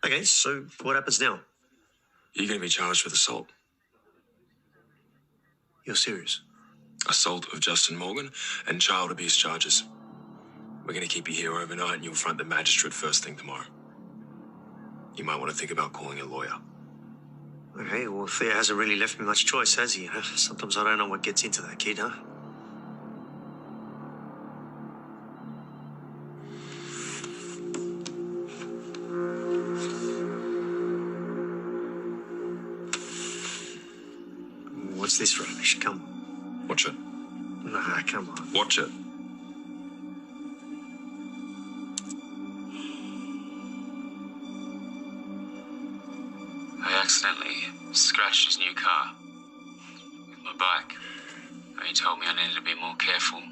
Okay, so what happens now? You're going to be charged with assault. You're serious? Assault of Justin Morgan and child abuse charges. We're going to keep you here overnight and you'll front the magistrate first thing tomorrow. You might want to think about calling a lawyer. Okay, well, Theo hasn't really left me much choice, has he? Sometimes I don't know what gets into that kid, huh? What's this rubbish? Come. Watch it. Nah, come on. Watch it. I accidentally scratched his new car with my bike. He told me I needed to be more careful.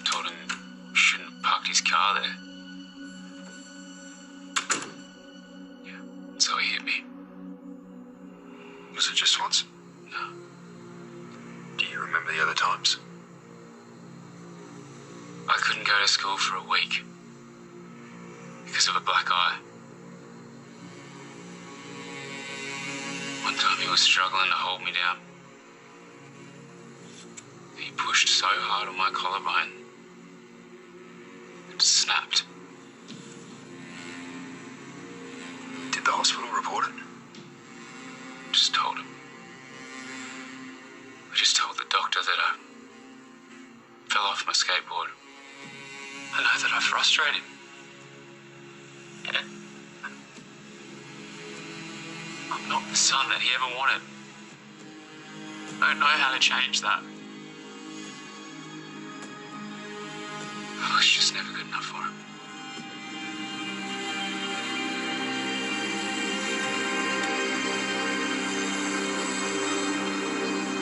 Told him he shouldn't have parked his car there. Yeah, so he hit me. Was it just once? No. Do you remember the other times? I couldn't go to school for a week because of a black eye. One time he was struggling to hold me down. He pushed so hard on my collarbone, it snapped. Did the hospital report it? Just told him. I just told the doctor that I fell off my skateboard. I know that I frustrated him. I'm not the son that he ever wanted. I don't know how to change that. I was just never good enough for him.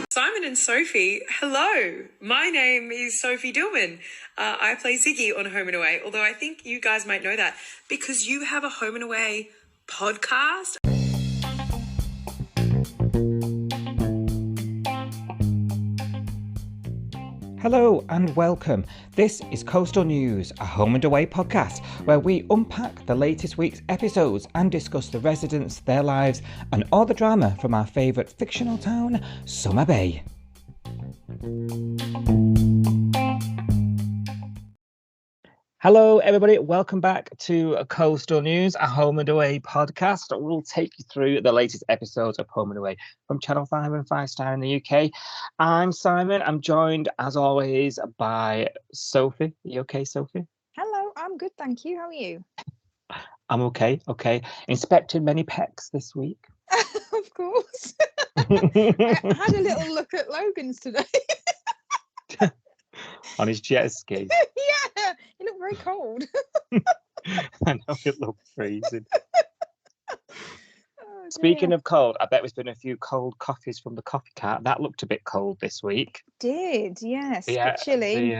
Simon and Sophie, hello. My name is Sophie Dillman. I play Ziggy on Home and Away, although I think you guys might know that because you have a Home and Away podcast. Hello and welcome. This is Coastal News, a Home and Away podcast where we unpack the latest week's episodes and discuss the residents, their lives, and all the drama from our favourite fictional town, Summer Bay. Hello everybody, welcome back to Coastal News, a Home and Away podcast. We'll take you through the latest episodes of Home and Away from Channel 5 and 5 Star in the UK. I'm Simon, I'm joined as always by Sophie. Are you okay, Sophie? Hello, I'm good, thank you. How are you? I'm okay. Inspected many pecks this week. Of course. I had a little look at Logan's today. On his jet ski. Yeah, he looked very cold. I know, it looked freezing. Oh, Speaking of cold, I bet there's been a few cold coffees from the coffee cart. That looked a bit cold this week. Did, yes. Yeah, A bit chilly.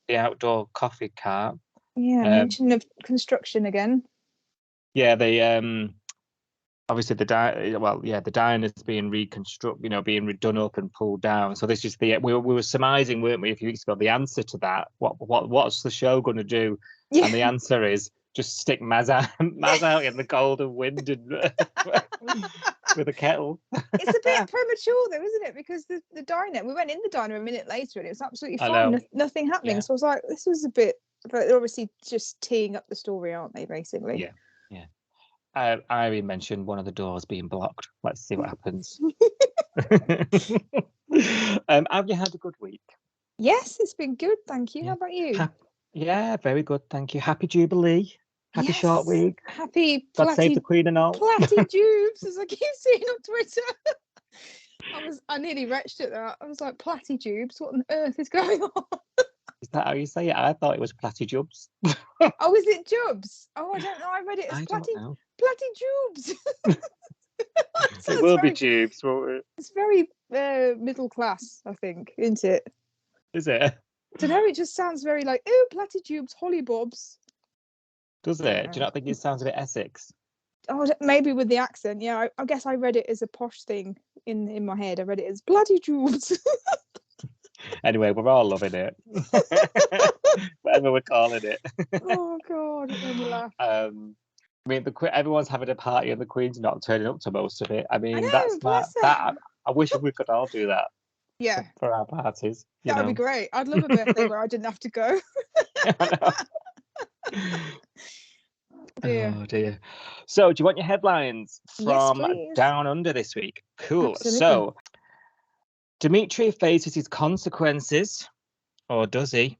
The outdoor coffee cart. Yeah, mention of construction again. Yeah, they obviously the diner's being reconstructed, being done up and pulled down. So this is we were surmising, weren't we, a few weeks ago, the answer to that. What's the show going to do? Yeah. And the answer is just stick Maz out in the cold and wind and with a kettle. It's a bit premature though, isn't it? Because the diner, we went in the diner a minute later and it was absolutely fine. Nothing happening. Yeah. So I was like, this was a bit, but they're obviously just teeing up the story, aren't they, basically? Yeah. I already mentioned one of the doors being blocked. Let's see what happens. Have you had a good week? Yes, it's been good, thank you. Yeah. How about you? Yeah, very good, thank you. Happy Jubilee. Happy short week. Happy God save the Queen and all. Platty Jubes, as I keep seeing on Twitter. I nearly retched it there. I was like, Platty Jubes, what on earth is going on? Is that how you say it? I thought it was Platty Jubs. Oh, is it Jubs? Oh, I don't know. I read it as Platty Jubes. It will be Jubes, won't it? It's very middle class, I think, isn't it? Is it? I don't know. It just sounds very like, oh, Platty Jubes, Hollybobs. Does it? Do you not think it sounds a bit Essex? Oh, maybe with the accent. Yeah, I guess I read it as a posh thing in my head. I read it as Bloody Jubes. Anyway, we're all loving it. Whatever we're calling it. Oh God, it made me laugh. I mean, everyone's having a party and the Queen's not turning up to most of it. I mean, I know, that's bless that. her. I wish we could all do that. Yeah, For our parties. that would be great. I'd love a birthday where I didn't have to go. Oh dear. So, do you want your headlines from Down Under this week? Cool. Absolutely. So, Dimitri faces his consequences, or does he?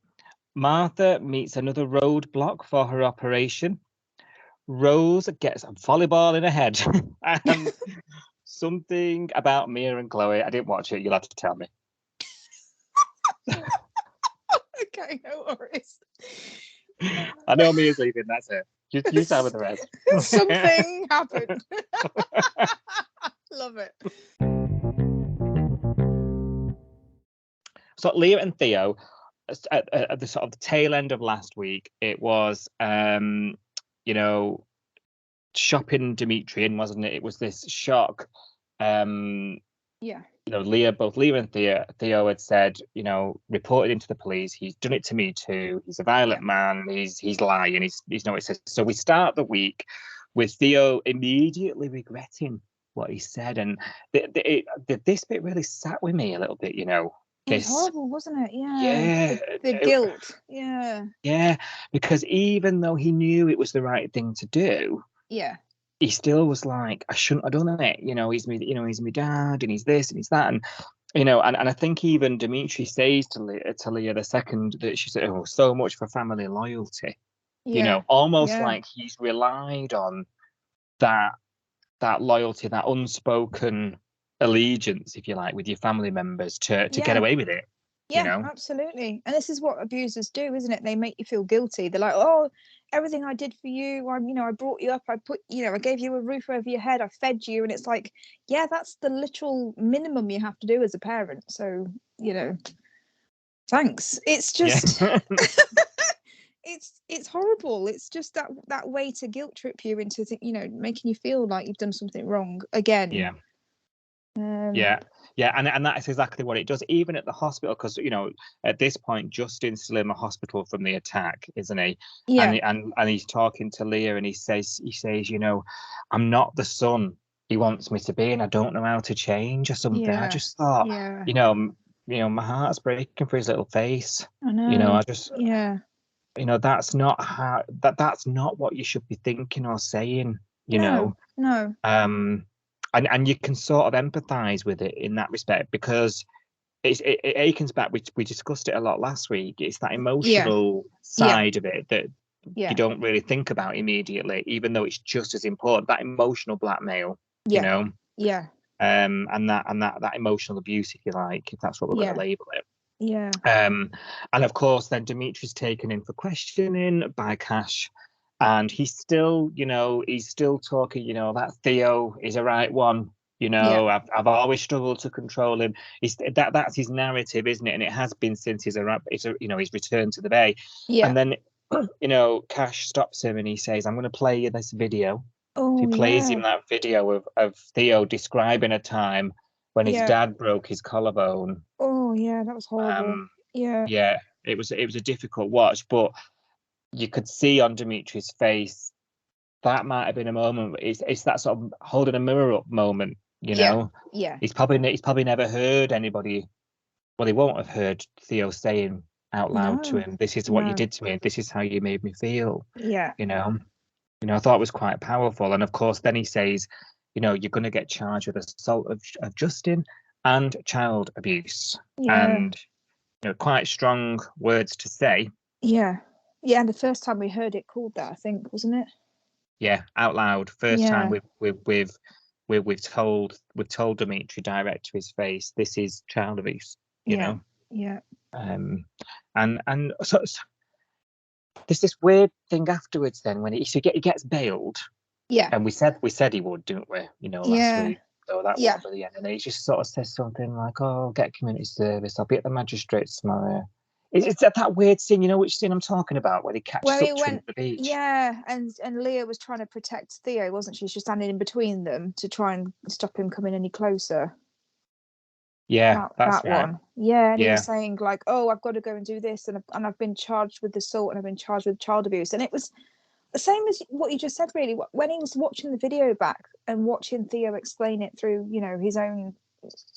Martha meets another roadblock for her operation. Rose gets a volleyball in her head. And something about Mia and Chloe. I didn't watch it. You'll have to tell me. Okay, no worries. I know Mia's leaving. That's it. You start with the rest. Something happened. Love it. So Leah and Theo, at the sort of the tail end of last week, it was shopping Dimitri in, wasn't it? It was this shock. Yeah. Both Leah and Theo had said, reported into the police. He's done it to me too. He's a violent man. He's lying. He's no. It says. So we start the week with Theo immediately regretting what he said, and this bit really sat with me a little bit. It was horrible, wasn't it? Yeah. The guilt. Yeah. Yeah, because even though he knew it was the right thing to do. Yeah. He still was like, I shouldn't have done it. He's my dad, and he's this and he's that, and and I think even Dimitri says to Leah the second that she said, "Oh, so much for family loyalty." Yeah. Almost like he's relied on that loyalty, that unspoken allegiance, if you like, with your family members to get away with it. Yeah, absolutely. And this is what abusers do, isn't it? They make you feel guilty. They're like, oh, everything I did for you, I brought you up, I gave you a roof over your head, I fed you. And it's like, yeah, that's the literal minimum you have to do as a parent. So, thanks. It's just it's horrible. It's just that way to guilt trip you into making you feel like you've done something wrong again. And that's exactly what it does, even at the hospital, because at this point Justin's still in the hospital from the attack, isn't he? And he's talking to Leah, and he says I'm not the son he wants me to be, and I don't know how to change or something. I just thought my heart's breaking for his little face. I know. I just that's not how that's not what you should be thinking or saying. No. And you can sort of empathize with it in that respect, because it akens back. We discussed it a lot last week. It's that emotional side of it that you don't really think about immediately, even though it's just as important. That emotional blackmail, and that emotional abuse, if you like, if that's what we're going to label it. And of course, then Dimitri's taken in for questioning by Cash. And he's still talking, that Theo is a right one. I've always struggled to control him. That's his narrative, isn't it? And it has been since his return to the Bay. And then, Cash stops him and he says, "I'm going to play you this video." He plays him that video of Theo describing a time when his dad broke his collarbone. Oh yeah, that was horrible. It was a difficult watch, but you could see on Dimitri's face that might have been a moment. It's that sort of holding a mirror up moment, He's probably never heard anybody. Well, he won't have heard Theo saying out loud to him, "This is what you did to me, and this is how you made me feel." I thought it was quite powerful. And of course, then he says, "You're going to get charged with assault of Justin and child abuse," and quite strong words to say. Yeah, and the first time we heard it called that, I think, wasn't it? Yeah, out loud. First time we've told Dimitri direct to his face, this is child abuse. Yeah. And so there's this weird thing afterwards. Then when he gets bailed. Yeah. And we said he would, didn't we? Last week. So that was at the end, and he just sort of says something like, "Oh, I'll get community service. I'll be at the magistrates tomorrow." It's that weird scene, which scene I'm talking about, where he catches up to him at the beach. Yeah, and Leah was trying to protect Theo, wasn't she? She was standing in between them to try and stop him coming any closer. Yeah, that's that right. one. Yeah, and he Yeah. was saying like, "Oh, I've got to go and do this, and I've been charged with assault, and I've been charged with child abuse." And it was the same as what you just said, really. When he was watching the video back and watching Theo explain it through, his own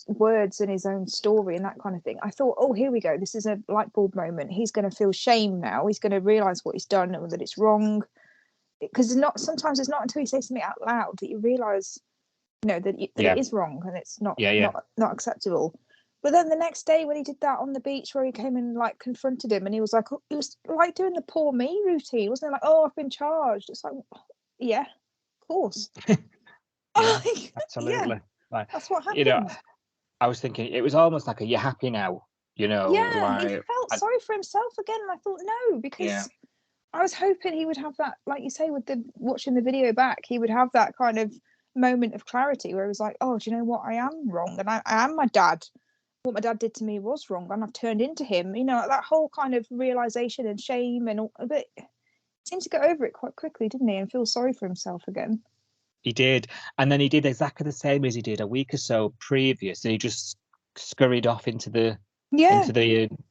words and his own story and that kind of thing, I thought, oh, here we go. This is a light bulb moment. He's going to feel shame now. He's going to realize what he's done and that it's wrong. Because sometimes it's not until you say something out loud that you realize, that it is wrong and it's not acceptable. But then the next day when he did that on the beach, where he came and like confronted him, and he was like doing the poor me routine, wasn't it? Like, oh, I've been charged. It's like, yeah, of course. Yeah, absolutely. Like, that's what happened. I was thinking it was almost like, are you happy now? Yeah, he like felt sorry for himself again, and I thought no, because I was hoping he would have that, like you say, with the watching the video back, he would have that kind of moment of clarity where he was like, oh, do you know what? I am wrong, and I am my dad. What my dad did to me was wrong, and I've turned into him. That whole kind of realization and shame, and all, but he seemed to get over it quite quickly, didn't he? And feel sorry for himself again. He did, and then he did exactly the same as he did a week or so previous, and he just scurried off into the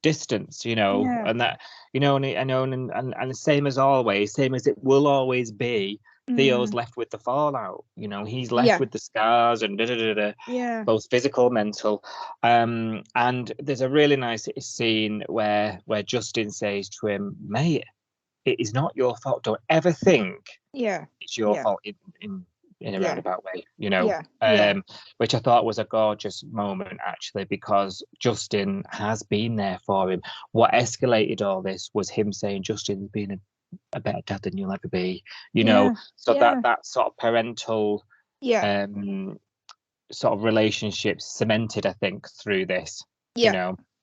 distance, and that, and the same as always, same as it will always be. Theo's left with the fallout. He's left with the scars and both physical, mental. And there's a really nice scene where Justin says to him, "Mate, it is not your fault. Don't ever think it's your fault in a roundabout way, which I thought was a gorgeous moment, actually, because Justin has been there for him. What escalated all this was him saying Justin's been a better dad than you'll ever be, so that sort of parental sort of relationship cemented, I think, through this.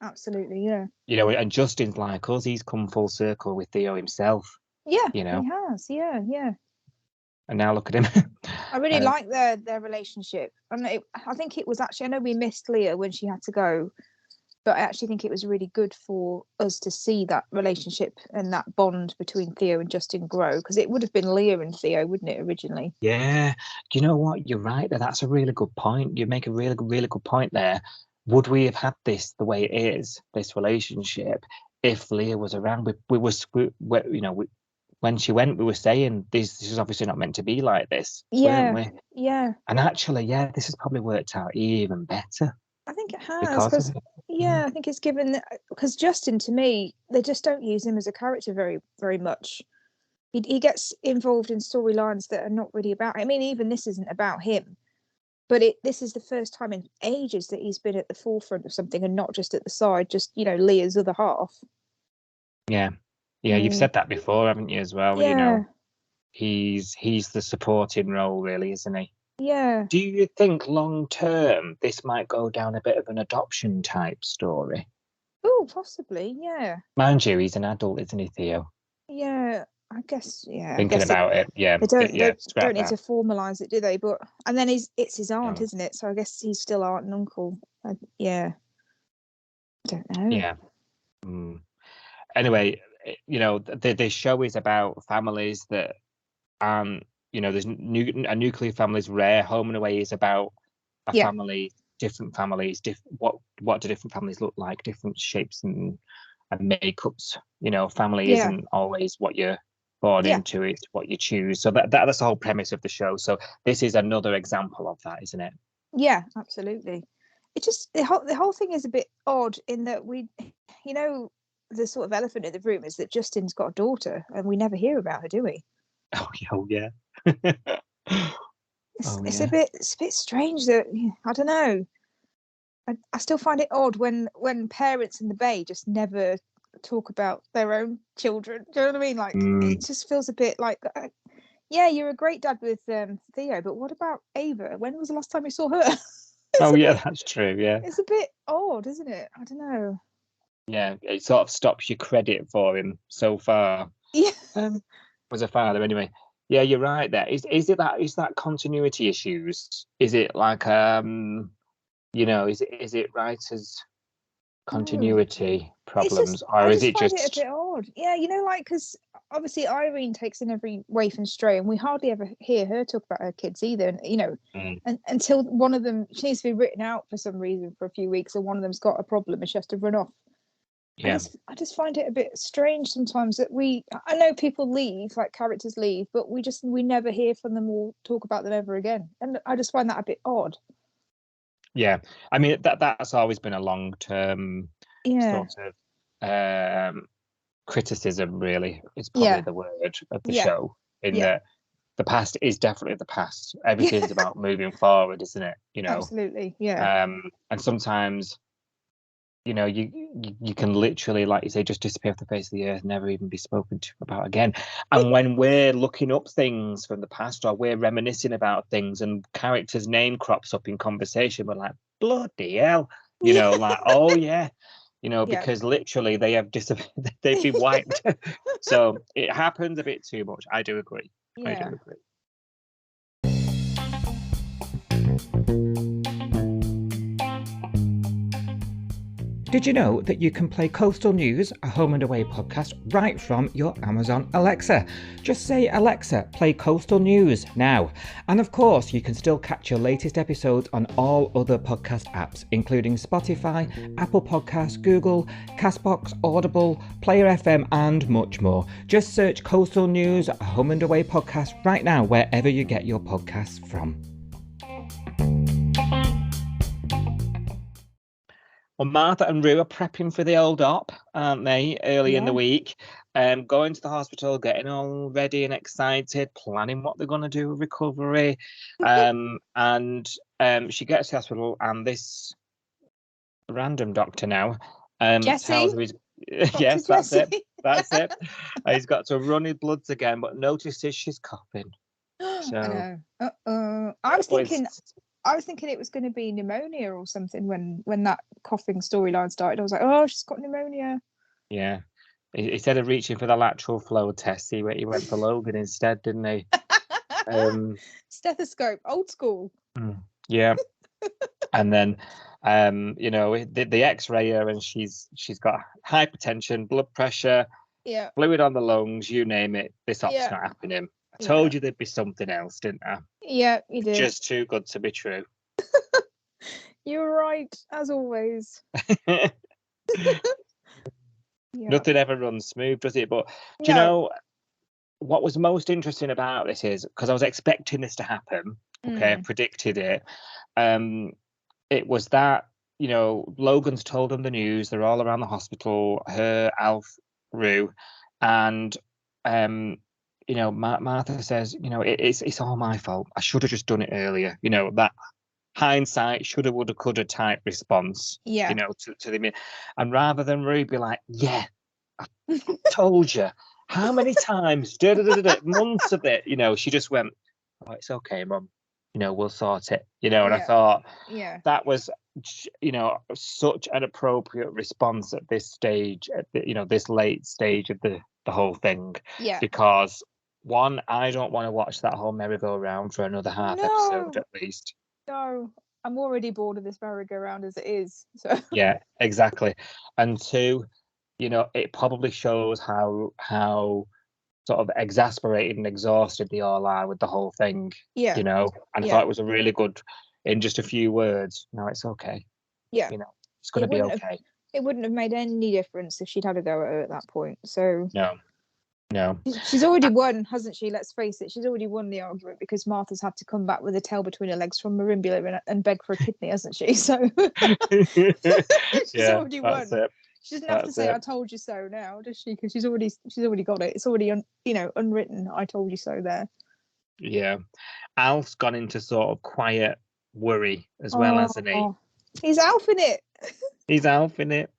Absolutely, yeah. And Justin's like us, he's come full circle with Theo himself. He has, yeah. And now look at him. I really like their relationship. And I think it was actually, I know we missed Leah when she had to go, but I actually think it was really good for us to see that relationship and that bond between Theo and Justin grow, because it would have been Leah and Theo, wouldn't it, originally? Yeah. Do you know what? You're right there. That's a really good point. You make a really good point there. Would we have had this the way it is, this relationship, if Leah was around? When she went, we were saying this is obviously not meant to be like this, weren't we? Yeah. And actually, this has probably worked out even better. I think it has, because I think it's given, because Justin, to me, they just don't use him as a character very, very much. He gets involved in storylines that are not really about. I mean, even this isn't about him, but this is the first time in ages that he's been at the forefront of something and not just at the side, just Leah's other half. Yeah, you've said that before, haven't you, as well? He's the supporting role, really, isn't he? Yeah. Do you think long term this might go down a bit of an adoption type story? Oh, possibly, yeah. Mind you, he's an adult, isn't he, Theo? Yeah, I guess. Yeah, thinking about it. Yeah, they don't need to formalise it, do they? But and then it's his aunt, isn't it? So I guess he's still aunt and uncle. Yeah. I don't know. Yeah. Anyway, the show is about families that aren't, there's a nuclear family is rare. Home and Away is about a family, different families. What do different families look like? Different shapes and makeups. Family isn't always what you're born into. It's what you choose. So that's the whole premise of the show. So this is another example of that, isn't it? Yeah, absolutely. It just the whole thing is a bit odd in that the sort of elephant in the room is that Justin's got a daughter and we never hear about her, do we? Oh yeah. It's a bit strange that, I don't know. I still find it odd when parents in the Bay just never talk about their own children. Do you know what I mean? Like it just feels a bit like, you're a great dad with Theo, but what about Ava? When was the last time you saw her? That's true. Yeah, it's a bit odd, isn't it? I don't know. Yeah, it sort of stops your credit for him so far. Yeah. As a father, anyway. Yeah, you're right there. Is that continuity issues? Is it like is it writers' continuity It's problems, just, or I is just it find it a just bit odd. Yeah, like, because obviously Irene takes in every waif and stray, and we hardly ever hear her talk about her kids either. And and until one of them, she needs to be written out for some reason for a few weeks, or one of them's got a problem and she has to run off. yeah. I just find it a bit strange sometimes that I know people leave, like characters leave, but we never hear from them or talk about them ever again, and I just find that a bit odd. Yeah, I mean that's always been a long-term Yeah, sort of criticism, really, is probably yeah, the word of the yeah, show, in yeah, that the past is definitely the past. yeah. Everything's about moving forward, isn't it? Absolutely, yeah. And sometimes, you can literally, like you say, just disappear off the face of the earth, never even be spoken to about again. And when we're looking up things from the past, or we're reminiscing about things, and characters' name crops up in conversation, we're like, bloody hell, Yeah. like, oh yeah, Yeah. because literally they have disappeared, they've been wiped. So it happens a bit too much. I do agree. I do Yeah. agree. Did you know that you can play Coastal News, a home and away podcast, right from your Amazon Alexa? Just say, Alexa, play Coastal News now. And of course, you can still catch your latest episodes on all other podcast apps, including Spotify, Apple Podcasts, Google, Castbox, Audible, Player FM, and much more. Just search Coastal News, a home and away podcast right now, wherever you get your podcasts from. Well, Martha and Rue are prepping for the old op, aren't they, early in the week? Going to the hospital, getting all ready and excited, planning what they're going to do with recovery. And she gets to the hospital, and this random doctor now tells her yes, that's it. That's it. He's got to run his bloods again, but notices she's coughing. So I know. I was thinking it was going to be pneumonia or something when that coughing storyline started. I was like, oh, she's got pneumonia. Yeah. Instead of reaching for the lateral flow test, he went for Logan instead, didn't he? Stethoscope, old school. Yeah. And then, the X-ray her, and she's got hypertension, blood pressure, fluid on the lungs, you name it. This op's not happening. I told you there'd be something else, didn't I? Yeah, you did. Just too good to be true. You're right, as always. Nothing ever runs smooth, does it? But do you know what was most interesting about this is, because I was expecting this to happen, I predicted it. It was that, Logan's told them the news, they're all around the hospital, her, Alf, Rue, and Martha says, it's all my fault. I should have just done it earlier. That hindsight, shoulda, woulda, coulda type response. To the, and rather than Rue be like, yeah, I told you, how many times, months of it, she just went, oh, it's okay, Mum. We'll sort it. And I thought, that was, such an appropriate response at this stage, at the, this late stage of the whole thing. Yeah. Because one, I don't want to watch that whole merry-go-round for another half episode at least. No, I'm already bored of this merry-go-round as it is. So yeah, exactly. And two, it probably shows how sort of exasperated and exhausted they all are with the whole thing. Yeah. And I thought it was a really good, in just a few words, no, it's okay. Yeah. It's going to be okay. It wouldn't have made any difference if she'd had a go at her at that point. So No. She's already won, hasn't she? Let's face it, she's already won the argument, because Martha's had to come back with a tail between her legs from Marimbula and beg for a kidney, hasn't she? So she's already won. She doesn't have to say "I told you so" now, does she? Because she's already got it. It's already unwritten. "I told you so" there. Yeah, Alf's gone into sort of quiet worry as well, hasn't he? He's Alf in it. He's Alf in it.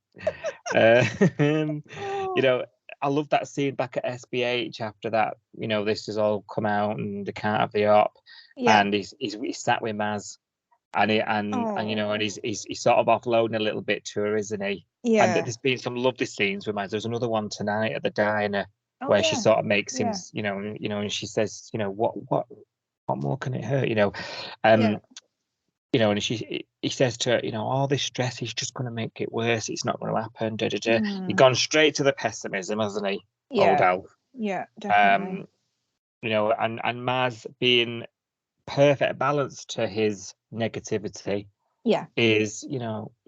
I love that scene back at SBH after that. This has all come out and they can't have the op. Yeah. And he's sat with Maz, and he's sort of offloading a little bit to her, isn't he? Yeah. And there's been some lovely scenes with Maz. There's another one tonight at the diner where she sort of makes him, and she says, what more can it hurt? and he says to her, all this stress is just going to make it worse. It's not going to happen. Da, da, da. He's gone straight to the pessimism, hasn't he? Old Alf. Yeah, definitely. And Maz being perfect balance to his negativity. Yeah. Is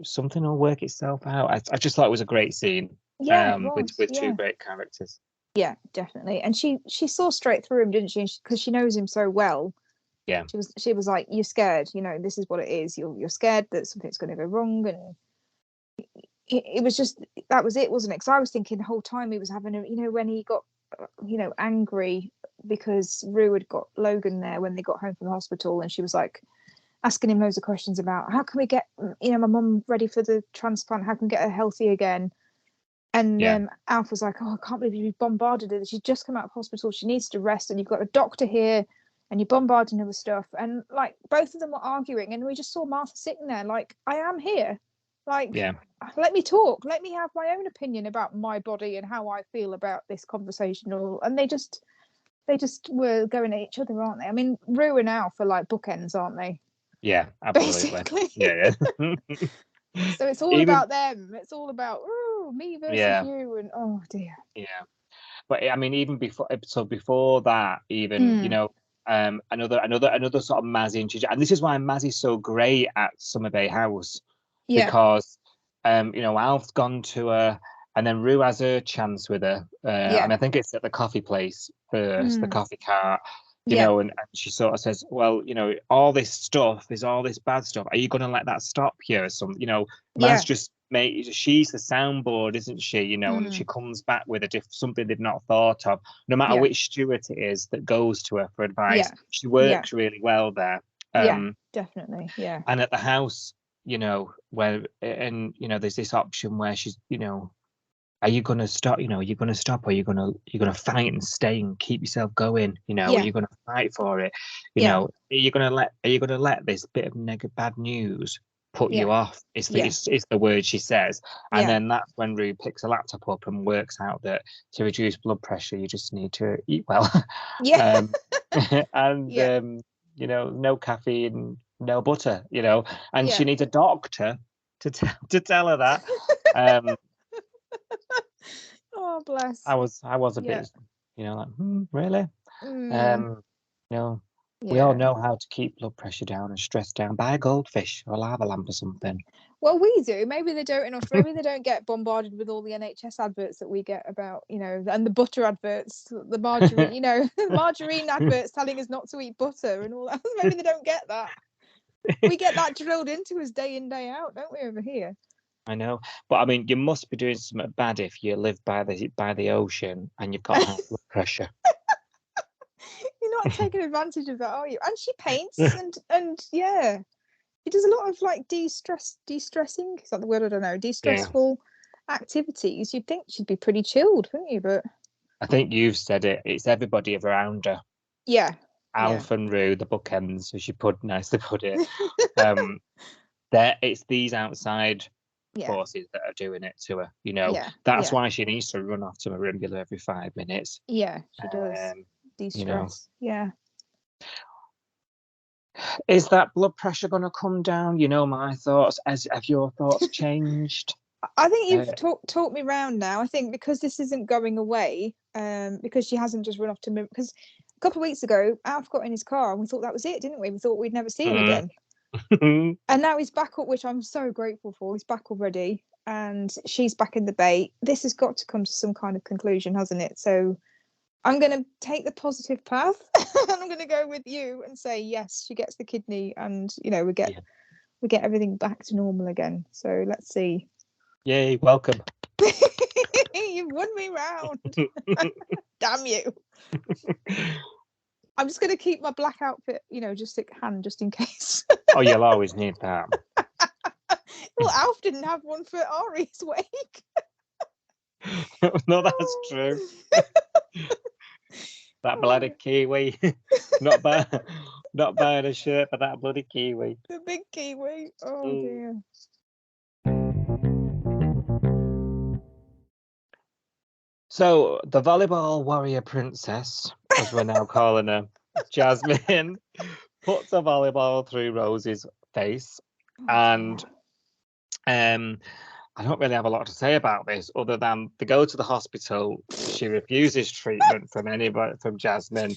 something will work itself out. I just thought it was a great scene. Yeah, it was, with two great characters. Yeah, definitely. And she saw straight through him, didn't she? Because she knows him so well. Yeah. She was like, "You're scared. This is what it is. You're scared that something's going to go wrong." And it was just, that was it, wasn't it? Because I was thinking the whole time he was having when he got angry because Rue had got Logan there when they got home from the hospital, and she was like asking him loads of questions about how can we get my mum ready for the transplant, how can we get her healthy again. And Alf was like, "Oh, I can't believe you bombarded her. She's just come out of hospital. She needs to rest, and you've got a doctor here, and you're bombarding her with stuff." And like both of them were arguing, and we just saw Martha sitting there, like, "I am here. Like, let me talk. Let me have my own opinion about my body and how I feel about this conversation." And they just were going at each other, aren't they? I mean, Rue and Alf are like bookends, aren't they? Yeah, absolutely. Basically. Yeah. So it's all about them. It's all about me versus you, and oh dear. Yeah, but I mean, even before that, even another sort of Mazzy introduction, and this is why Mazzy's so great at Summer Bay House, because Alf's gone to her, and then Rue has her chance with her. And I think it's at the coffee place first, the coffee cart. And she sort of says, "Well, all this stuff is all this bad stuff. Are you going to let that stop you?" Maz just she's the soundboard, isn't she? And she comes back with something they've not thought of. No matter which steward it is that goes to her for advice, she works really well there. Definitely. Yeah. And at the house, where there's this option where she's, are you going to stop? Are you going to stop? Or are you going to fight and stay and keep yourself going? Are you going to fight for it? Are you going to let this bit of bad news put you off? It's the word she says. And then that's when Rue picks a laptop up and works out that to reduce blood pressure, you just need to eat well. And no caffeine, no butter. And she needs a doctor to tell her that. Oh, bless. I was a bit, like, really? We all know how to keep blood pressure down and stress down. Buy a goldfish or a lava lamp or something. Well, we do. Maybe they don't enough. Maybe they don't get bombarded with all the NHS adverts that we get about, and the butter adverts, the margarine, the margarine adverts telling us not to eat butter and all that. Maybe they don't get that. We get that drilled into us day in, day out, don't we, over here? I know, but I mean, you must be doing something bad if you live by the ocean and you've got high blood pressure. You're not taking advantage of that, are you? And she paints, and she does a lot of like de-stressing. Is that the word? I don't know. De-stressful activities. You'd think she'd be pretty chilled, wouldn't you? But I think you've said it. It's everybody around her. Yeah. Alf and Rue, the bookends, as you nicely put it. It's these outside forces that are doing it to her. That's why she needs to run off to Marimbula every 5 minutes. Yeah, she does. De-stress. Is that blood pressure going to come down? My thoughts. Have your thoughts changed? I think you've talked me round now. I think because this isn't going away, because she hasn't just run off to because a couple of weeks ago Alf got in his car and we thought that was it, didn't we? We thought we'd never see him again. And now he's back up, which I'm so grateful for. He's back already, and she's back in the bay. This has got to come to some kind of conclusion, hasn't it? So I'm going to take the positive path, and I'm going to go with you and say yes, she gets the kidney, and we get everything back to normal again. So let's see. Yay! Welcome. You've won me round. Damn you. I'm just going to keep my black outfit, just at hand, just in case. Oh, you'll always need that. Well, Alf didn't have one for Ari's wake. No, that's true. That bloody kiwi. Not buying a shirt for that bloody kiwi. The big kiwi. Oh, dear. So, the volleyball warrior princess, as we're now calling her, Jasmine, puts a volleyball through Rose's face. Oh, And dear. I don't really have a lot to say about this other than they go to the hospital. She refuses treatment from Jasmine.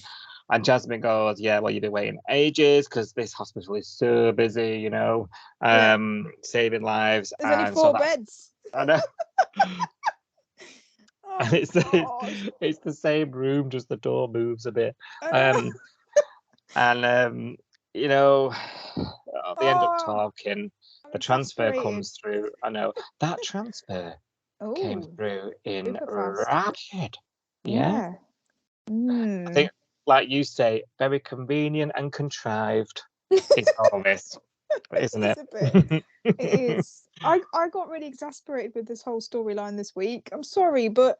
And Jasmine goes, yeah, well, you've been waiting ages because this hospital is so busy, you know, saving lives. There's only And 4 beds. I know. Oh, And God. it's the same room, just the door moves a bit. I know. You know, they end up Oh, talking. I'm The transfer exasperated. comes through. I know that transfer came Oh, through in super fast. rapid. Yeah. Yeah. I Mm. think, like you say, very convenient and contrived is all this, isn't It is it? a bit. It is. I got really exasperated with this whole storyline this week. I'm sorry, but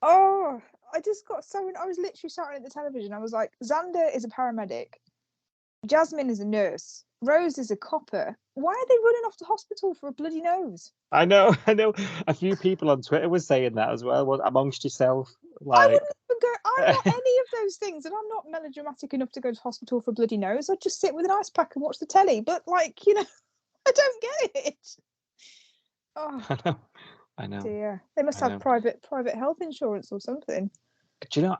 I just got so. I was literally shouting at the television. I was like, Xander is a paramedic. Jasmine is a nurse. Rose is a copper. Why are they running off to hospital for a bloody nose? I know. A few people on Twitter were saying that as well. Amongst yourself, I like, wouldn't even go. I'm not any of those things, and I'm not melodramatic enough to go to hospital for a bloody nose. I'd just sit with an ice pack and watch the telly. But like, I don't get it. Oh I know. dear, they must have private health insurance or something. Do you know?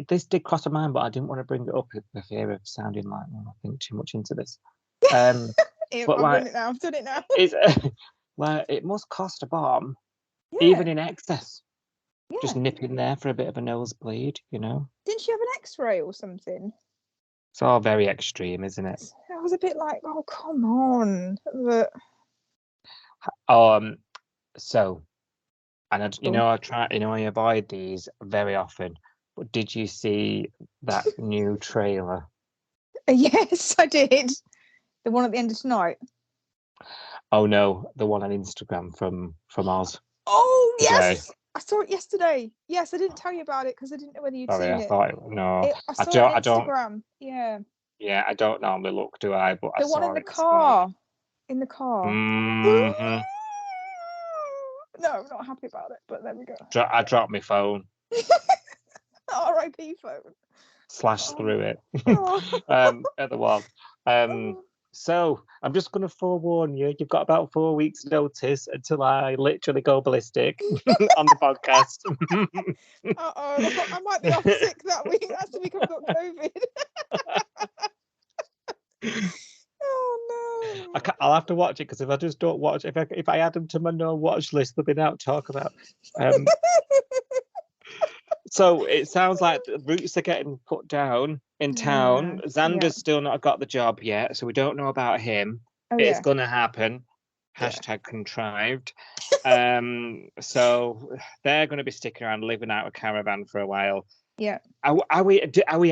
This did cross my mind, but I didn't want to bring it up for fear of sounding like I think too much into this. But I've like, done it now. It's like it must cost a bomb, Yeah. even in excess. Yeah. Just nip in there for a bit of a nosebleed, you know. Didn't she have an X-ray or something? It's all very extreme, isn't it? I was a bit like, oh come on. But... So, and I avoid these very often. But did you see that new trailer? Yes, I did. The one at the end of tonight. Oh no, the one on Instagram from Oz. Oh today. Yes, I saw it yesterday. Yes, I didn't tell you about it because I didn't know whether you'd seen it. I saw it on Instagram. Yeah. Yeah, I don't normally look, do I? But the one in the car. In the car. Mm-hmm. No, I'm not happy about it, but there we go. I dropped my phone. R.I.P. phone. Slashed through it Oh. at the wall. So I'm just going to forewarn you. You've got about 4 weeks' notice until I literally go ballistic on the podcast. I might be off sick that week. That's the week I've got COVID. Oh no! I'll have to watch it because if I just don't watch, if I add them to my no watch list, there'll be nothing to talk about. So it sounds like the roots are getting put down in town. Xander's still not got the job yet, so we don't know about him. It's going to happen. # contrived. So they're going to be sticking around, living out a caravan for a while. Yeah. Are we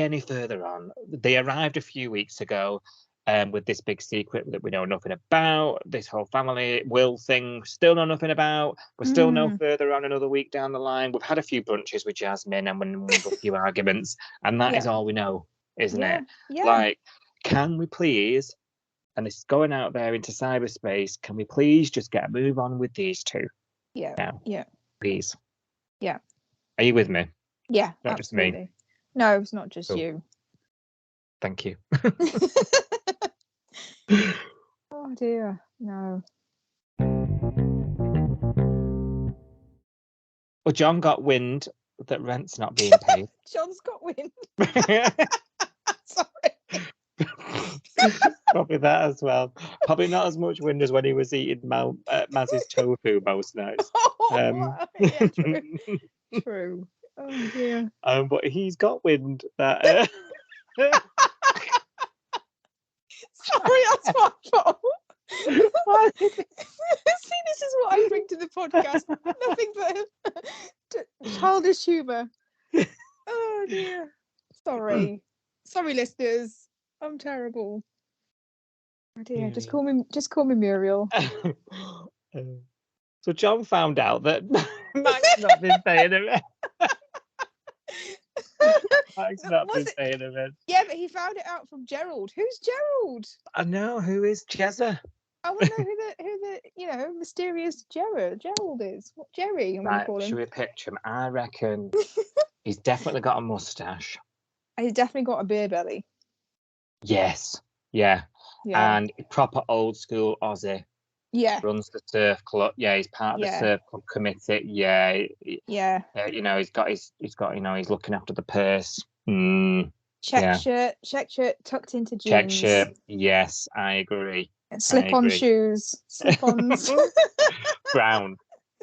any further on? They arrived a few weeks ago. With this big secret that we know nothing about, this whole family will thing, still know nothing about. We're still no further on, another week down the line. We've had a few brunches with Jasmine and a few arguments, and that is all we know, isn't it? Yeah. Like, can we please, and this is going out there into cyberspace, can we please just get a move on with these two? Yeah. Now, yeah. Please. Yeah. Are you with me? Yeah. Not absolutely. just me. No, it's not just Cool. you. Thank you. Oh dear, no. Well, John got wind that rent's not being paid. John's got wind. Sorry. Probably that as well. Probably not as much wind as when he was eating Maz's tofu most nights. Yeah, true. True. Oh dear. But he's got wind that. Sorry, that's my fault. See, this is what I bring to the podcast. Nothing but childish humour. Oh dear. Sorry, listeners. I'm terrible. Oh dear. Just call me Muriel. So John found out that Mike's not been paying him. Mike's not been paying him. Yeah, but he found it out from Gerald. Who's Gerald? I know. Who is Jezza? I want to know who the mysterious Gerald is. What Jerry? I'm going to call him. Should we picture him? I reckon he's definitely got a mustache. He's definitely got a beer belly. Yes. Yeah. Yeah. and proper old school Aussie. Yeah. Runs the surf club. Yeah, he's part of the surf club committee. Yeah, Yeah. you know, he's got, you know, he's looking after the purse. Check shirt, tucked into Check jeans. shirt. Yes, I agree. And slip-on shoes, slip-ons. Brown.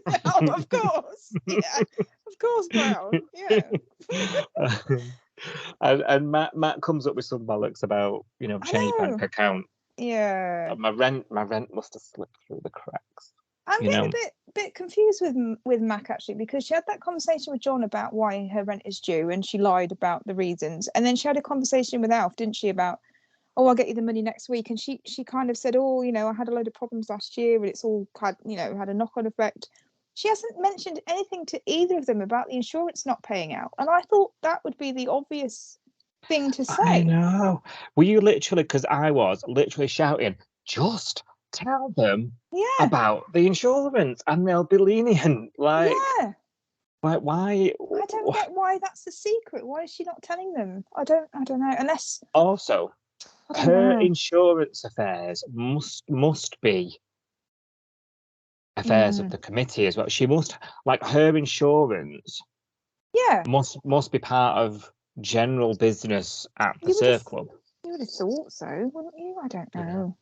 Oh, of course. Yeah, of course, brown. Yeah. and Matt comes up with some bollocks about, you know, change bank account. Yeah. My rent must have slipped through the cracks. I'm getting a bit confused with Mac actually, because she had that conversation with John about why her rent is due, and she lied about the reasons, and then she had a conversation with Alf, didn't she, about, oh, I'll get you the money next week, and she kind of said, oh, you know, I had a load of problems last year and it's all had, you know, had a knock-on effect. She hasn't mentioned anything to either of them about the insurance not paying out, and I thought that would be the obvious thing to say. I know. Were you literally, because I was literally shouting, just tell them about the insurance and they'll be lenient. Like, why? I don't get why that's the secret. Why is she not telling them? I don't know. Unless also her insurance affairs must be affairs of the committee as well. She must, like, her insurance must be part of general business at the surf club. You would have thought so, wouldn't you? I don't know.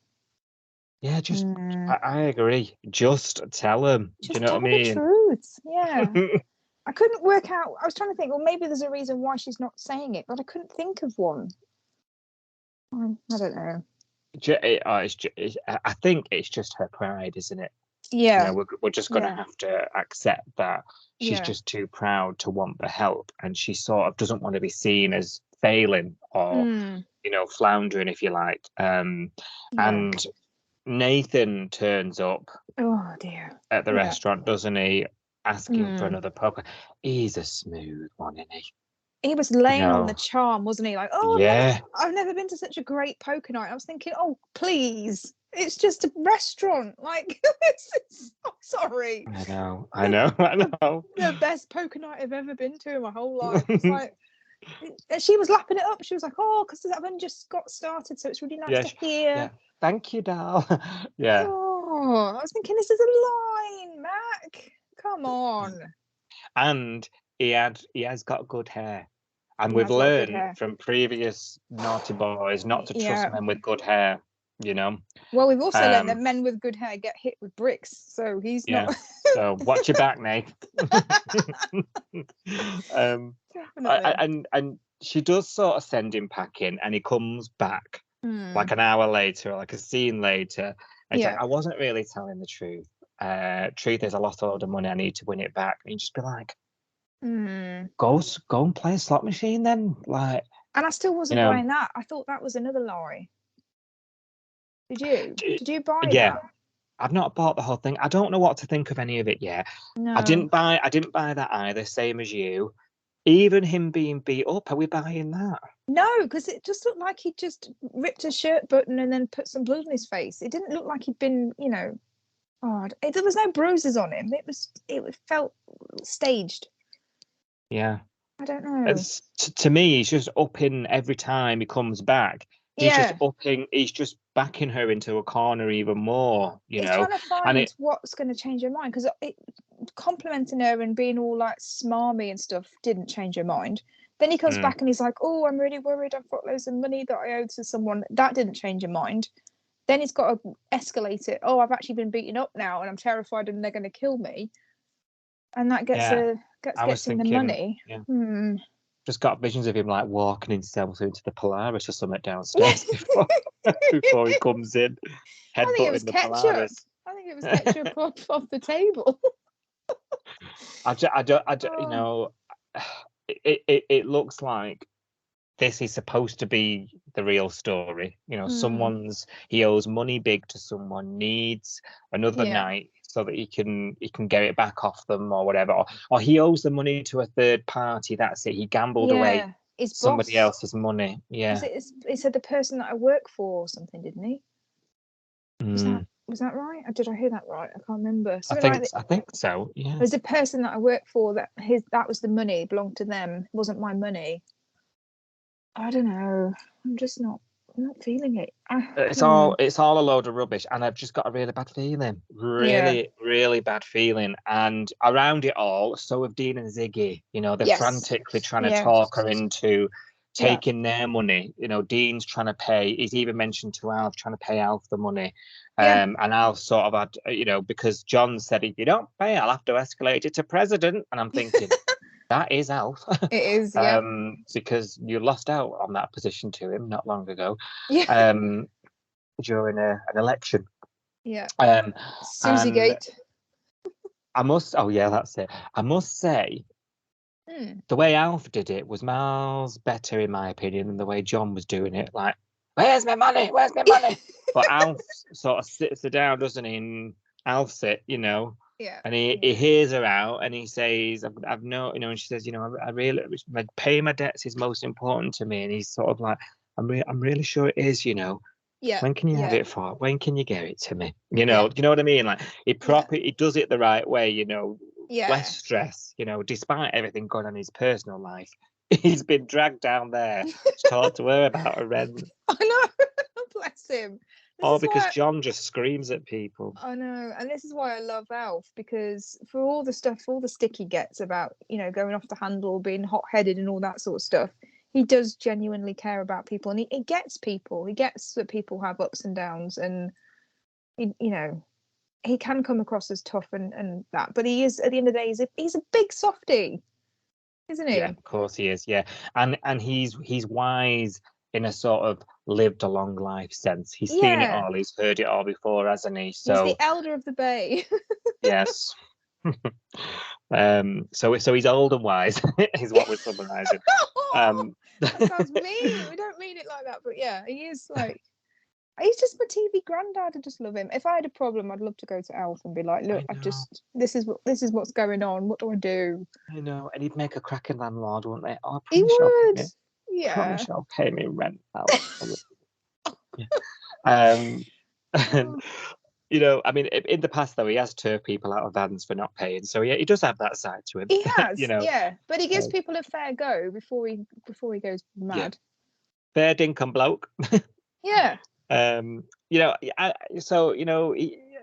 Yeah, just I agree. Just tell them. Do you know what I mean? The truth. Yeah. I couldn't work out. I was trying to think, well, maybe there's a reason why she's not saying it, but I couldn't think of one. I don't know. I think it's just her pride, isn't it? Yeah. You know, we're just going to have to accept that she's just too proud to want the help, and she sort of doesn't want to be seen as failing or, you know, floundering, if you like. And Nathan turns up at the restaurant, doesn't he? Asking for another poker. He's a smooth one, isn't he? He was laying on the charm, wasn't he? Like, oh, I've never been to such a great poker night. I was thinking, oh, please, it's just a restaurant. Like, I'm sorry. I know. The best poker night I've ever been to in my whole life. It's like, she was lapping it up. She was like, oh, because that one just got started, so it's really nice to hear. Yeah. Thank you, Dal. Yeah. Oh, I was thinking, this is a line, Mac. Come on. And he has got good hair. And we've learned from previous naughty boys not to trust men with good hair, you know. Well, we've also learned that men with good hair get hit with bricks, so he's not. So watch your back, Nate. And she does sort of send him packing, and he comes back like an hour later, like a scene later. And he's like, I wasn't really telling the truth. Truth is, I lost a lot of money. I need to win it back. And you just be like, go and play a slot machine then. Like, and I still wasn't buying that. I thought that was another lie. Did you? Did you buy that? I've not bought the whole thing. I don't know what to think of any of it yet. No. I didn't buy that either, same as you. Even him being beat up, are we buying that? No, because it just looked like he just ripped a shirt button and then put some blood on his face. It didn't look like he'd been, you know, there was no bruises on him. It felt staged. Yeah. I don't know. To me, he's just upping every time he comes back. He's just backing her into a corner even more, you know. He's trying to find what's going to change her mind, because complimenting her and being all like smarmy and stuff didn't change her mind. Then he comes back and he's like, oh, I'm really worried. I've got loads of money that I owe to someone. That didn't change her mind. Then he's got to escalate it. Oh, I've actually been beaten up now and I'm terrified and they're going to kill me. And that gets him the money. Yeah. Just got visions of him like walking himself into the Polaris or something downstairs before he comes in. I think it was ketchup. I think it was ketchup off the table. I don't, you know, it looks like this is supposed to be the real story. You know, he owes money big to someone, needs another night so that he can get it back off them or whatever, or he owes the money to a third party. That's it. He gambled away somebody else's money. Yeah. He said the person that I work for or something, didn't he? Was that right? Or did I hear that right? I can't remember. I think so. Yeah. There's a person that I work for that was the money, belonged to them. It wasn't my money. I don't know. I'm just not I'm not feeling it. It's all a load of rubbish, and I've just got a really bad feeling, really bad feeling. And around it all, so have Dean and Ziggy. You know, they're frantically trying to talk her into taking their money. You know, Dean's trying to pay. He's even mentioned to Alf trying to pay Alf the money. And Alf sort of had, you know, because John said, if you don't pay, I'll have to escalate it to president. And I'm thinking, that is Alf. It is, because you lost out on that position to him not long ago. During an election. Susie Gate. That's it. I must say, the way Alf did it was miles better, in my opinion, than the way John was doing it. Like, where's my money? Where's my money? But Alf sort of sits her down, doesn't he? And Alf sit, you know. And he hears her out, and he says, "I've no, you know." And she says, "You know, I really paying my debts is most important to me." And he's sort of like, "I'm really sure it is, you know." When can you have it for? When can you get it to me? You know, do you know what I mean? Like, he does it the right way, you know, less stress, you know, despite everything going on in his personal life. He's been dragged down there to talk to her about a rent. I know. Bless him. Because John just screams at people. I know. And this is why I love Alf, because for all the stuff, all the stick he gets about, you know, going off the handle, being hot-headed and all that sort of stuff, he does genuinely care about people, and he gets people. He gets that people have ups and downs, and he, you know, he can come across as tough and that, but he is, at the end of the day, he's a big softie, isn't he? Yeah, of course he is. Yeah, and he's wise in a sort of lived a long life sense. He's seen it all. He's heard it all before, hasn't he? So he's the elder of the bay. Yes. So he's old and wise is what we're summarizing. That sounds mean. We don't mean it like that, but yeah, he is like, he's just my TV granddad. I just love him. If I had a problem, I'd love to go to Alf and be like, look, this is what's going on. What do I do? I know, and he'd make a cracking landlord, wouldn't they? Oh, he would. I promise you'll pay me rent, Alf. And, you know, I mean, in the past, though, he has turned people out of vans for not paying. So, yeah, he does have that side to him. He has, you know? But he gives people a fair go before he goes mad. Fair dinkum bloke. Yeah. You know,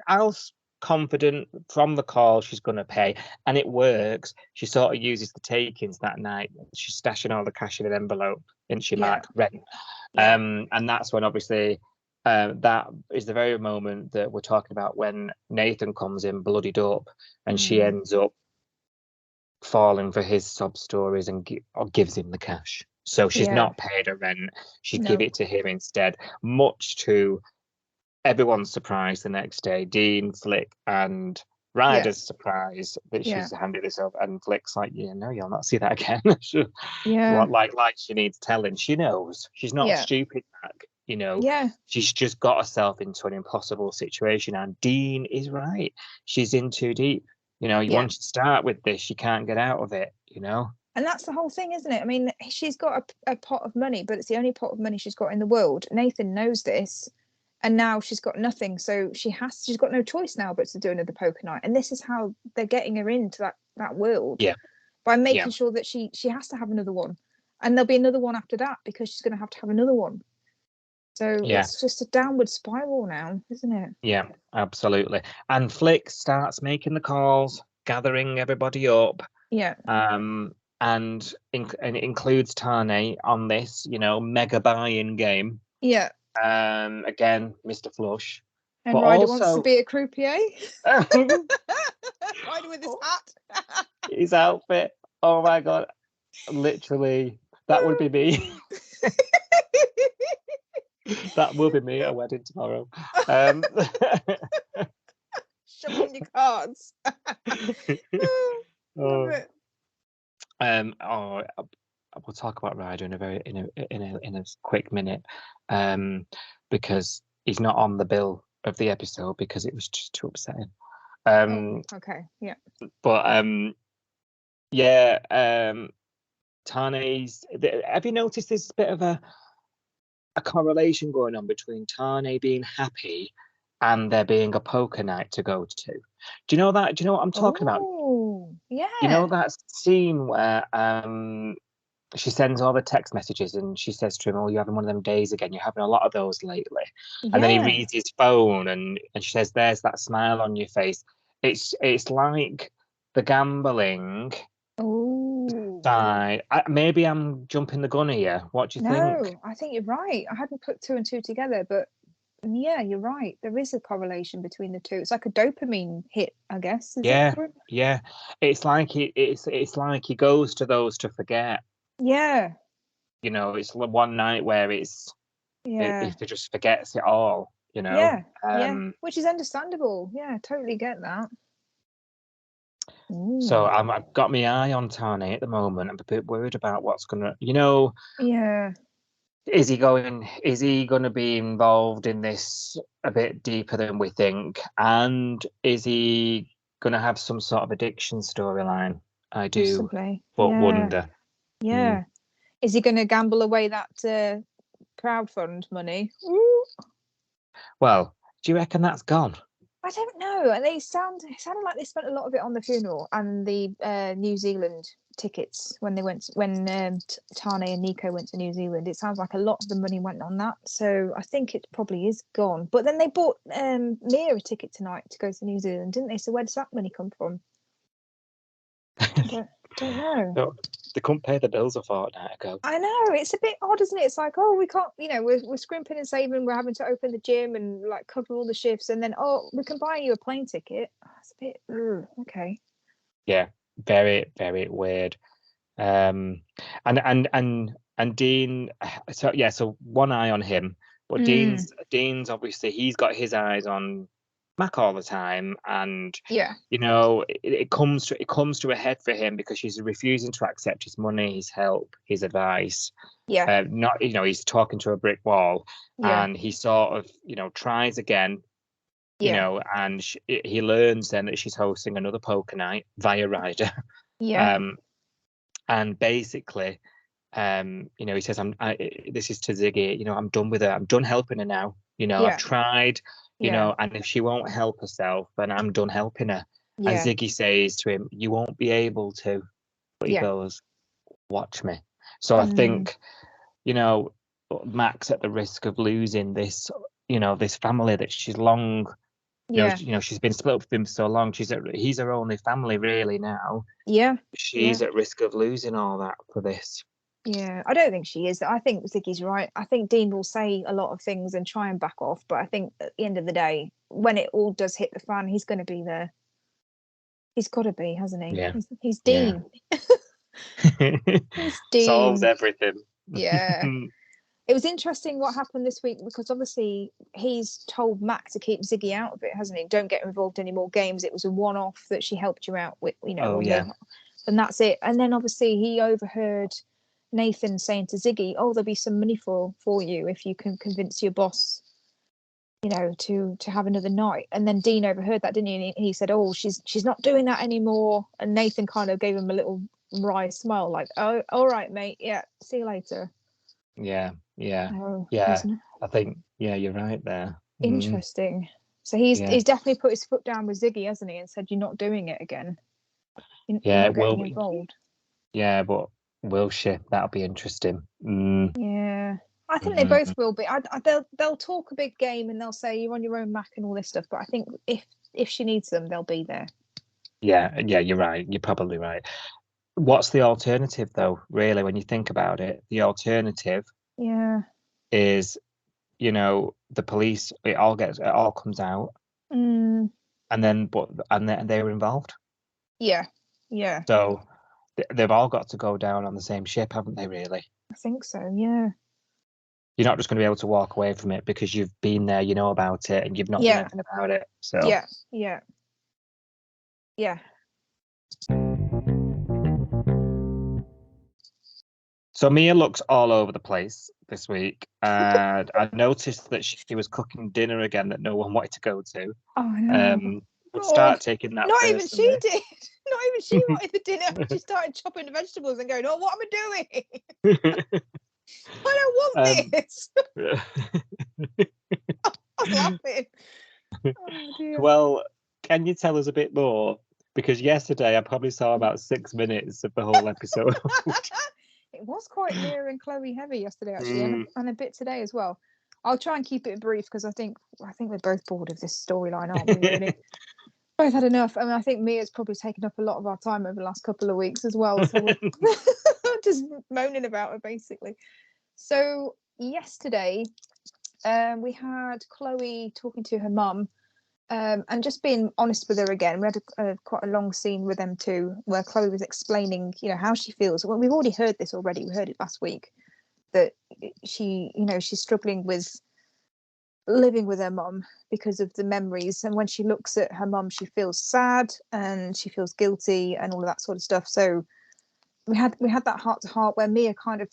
Al's confident from the call she's going to pay, and it works. She sort of uses the takings that night. She's stashing all the cash in an envelope, isn't she, like rent? And that's when, obviously, that is the very moment that we're talking about when Nathan comes in bloodied up, and she ends up falling for his sob stories and gives him the cash. So she's not paid her rent. She'd give it to him instead, much to everyone's surprise the next day. Dean, Flick, and Ryder's surprise that she's handed this up, and Flick's like, no, you'll not see that again. Like she needs telling. She knows. She's not stupid back, you know. She's just got herself into an impossible situation, and Dean is right. She's in too deep. You know, once you start with this, you can't get out of it, you know. And that's the whole thing, isn't it? I mean, she's got a pot of money, but it's the only pot of money she's got in the world. Nathan knows this, and now she's got nothing. So she's got no choice now but to do another poker night. And this is how they're getting her into that world. Yeah. By making sure that she has to have another one. And there'll be another one after that, because she's going to have another one. So it's just a downward spiral now, isn't it? Yeah, absolutely. And Flick starts making the calls, gathering everybody up. Yeah. And it includes Tane on this, you know, mega buy-in game. Yeah. Again, Mr. Flush. And Ryder wants to be a croupier. Ryder with his hat. His outfit. Oh my God. Literally, that would be me. That will be me at a wedding tomorrow. Shuffling your cards. Love it. We'll talk about Ryder in a quick minute, because he's not on the bill of the episode because it was just too upsetting. Okay, yeah. But Tane's. Have you noticed there's a bit of a correlation going on between Tane being happy and there being a poker night to go to? Do you know that? Do you know what I'm talking about? Oh, yeah. You know that scene where she sends all the text messages and she says to him, "Oh, you're having one of them days again. You're having a lot of those lately." And then he Yeah. reads his phone and she says, "There's that smile on your face." It's like the gambling Oh. side. Maybe I'm jumping the gun here. What do you think? No, I think you're right. I hadn't put two and two together, but yeah, you're right. There is a correlation between the two. It's like a dopamine hit, I guess. Is Yeah, it for him? yeah. It's like it's like he goes to those to forget. Yeah, You know, it's one night where yeah, he just forgets it all. You know. yeah, yeah. Which is understandable. Yeah, totally get that. So Ooh. I've got my eye on Tane at the moment. I'm a bit worried about what's gonna, you know, Yeah. is he gonna be involved in this a bit deeper than we think? And is he gonna have some sort of addiction storyline? I do Possibly. but Yeah. wonder. Yeah. Is he going to gamble away that crowdfund money? Ooh. Well, do you reckon that's gone? I don't know. And it sounded like they spent a lot of it on the funeral and the New Zealand tickets when they went Tane and Nico went to New Zealand. It sounds like a lot of the money went on that. So I think it probably is gone. But then they bought Mia a ticket tonight to go to New Zealand, didn't they? So where does that money come from? I don't know. No, they couldn't pay the bills a fortnight ago. I know, it's a bit odd, isn't it? It's like, oh, we can't, we're scrimping and saving, we're having to open the gym and like cover all the shifts, and then we can buy you a plane ticket. Oh, it's a bit okay. Yeah, very, very weird. And Dean, so one eye on him, but Dean's obviously he's got his eyes on Mac all the time, and Yeah. you know it comes to a head for him because she's refusing to accept his money, his help, his advice. Yeah. Not he's talking to a brick wall, Yeah. and he sort of tries again. Yeah. And he learns then that she's hosting another poker night via Ryder. Yeah. And basically, he says, this is to Ziggy, I'm done with her. I'm done helping her now. Yeah. I've tried, Yeah. and if she won't help herself, then I'm done helping her. And Yeah. Ziggy says to him, you won't be able to. But he Yeah. goes, watch me. So I think, Mac's at the risk of losing this, this family that she's long, Yeah. she's been split up with him so long. He's her only family really now. Yeah. She's at risk of losing all that for this. Yeah, I don't think she is. I think Ziggy's right. I think Dean will say a lot of things and try and back off, but I think at the end of the day, when it all does hit the fan, he's going to be there. He's got to be, hasn't he? Yeah. He's Dean. He's Dean. Solves everything. Yeah. It was interesting what happened this week because obviously he's told Mac to keep Ziggy out of it, hasn't he? Don't get involved in any more games. It was a one-off that she helped you out with, Oh, yeah. And that's it. And then obviously he overheard Nathan saying to Ziggy, "Oh, there'll be some money for you if you can convince your boss, to have another night." And then Dean overheard that, didn't he? And he said, "Oh, she's not doing that anymore." And Nathan kind of gave him a little wry smile, like, "Oh, all right, mate. Yeah, see you later." Yeah. Oh, Yeah. I think you're right there. Interesting. So he's definitely put his foot down with Ziggy, hasn't he, and said, "You're not doing it again. You're not getting involved." Yeah, but will she? That'll be interesting. Yeah, I think they both will be. They'll talk a big game and they'll say you're on your own, Mac, and all this stuff. But I think if she needs them, they'll be there. Yeah, you're right. You're probably right. What's the alternative, though? Really, when you think about it, the alternative, is, the police. It all comes out, and then they were involved. Yeah. So they've all got to go down on the same ship, haven't they? Really. I think so. Yeah. You're not just going to be able to walk away from it because you've been there, you know about it, and you've not done anything about it. So Yeah. So Mia looks all over the place this week, and I noticed that she was cooking dinner again that no one wanted to go to. Oh no. Would start taking that. Not even she did. Not even she wanted the dinner. She started chopping the vegetables and going, "Oh, what am I doing? I don't want this." I was laughing. Oh, dear. Well, can you tell us a bit more? Because yesterday I probably saw about 6 minutes of the whole episode. It was quite Mia and Chloe heavy yesterday, actually, Mm. and a bit today as well. I'll try and keep it brief because I think we're both bored of this storyline, aren't we? Really, both had enough. I mean, I think Mia's probably taken up a lot of our time over the last couple of weeks as well. So we're just moaning about her basically. So yesterday, we had Chloe talking to her mum. And just being honest with her again, we had quite a long scene with them too, where Chloe was explaining, how she feels. Well, we've already heard this already. We heard it last week that she, she's struggling with living with her mum because of the memories. And when she looks at her mum, she feels sad and she feels guilty and all of that sort of stuff. So we had that heart to heart where Mia kind of,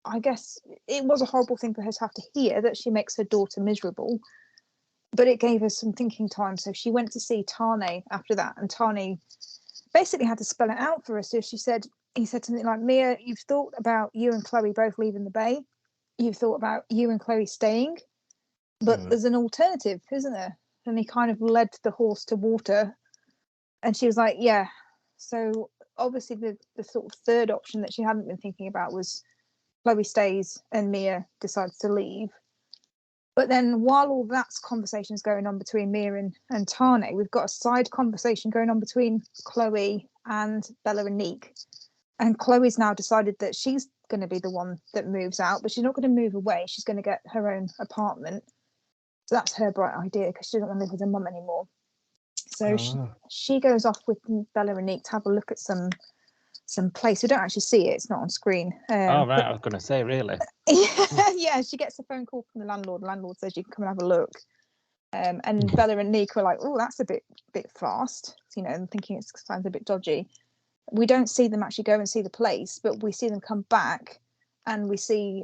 I guess it was a horrible thing for her to have to hear that she makes her daughter miserable. But it gave her some thinking time. So she went to see Tane after that. And Tane basically had to spell it out for her. So he said something like, Mia, you've thought about you and Chloe both leaving the bay. You've thought about you and Chloe staying. But there's an alternative, isn't there? And he kind of led the horse to water. And she was like, yeah. So obviously the sort of third option that she hadn't been thinking about was Chloe stays and Mia decides to leave. But then while all that's conversations going on between Mia and Tane, we've got a side conversation going on between Chloe and Bella and Nick. And Chloe's now decided that she's going to be the one that moves out, but she's not going to move away. She's going to get her own apartment. So that's her bright idea because she doesn't want to live with her mum anymore. So she goes off with Bella and Nick to have a look at some place. We don't actually see it. It's not on screen. Oh, right. I was going to say, really? Yeah, she gets a phone call from the landlord. The landlord says you can come and have a look. And Bella and Nick were like, oh, that's a bit fast, and thinking it sounds a bit dodgy. We don't see them actually go and see the place, but we see them come back and we see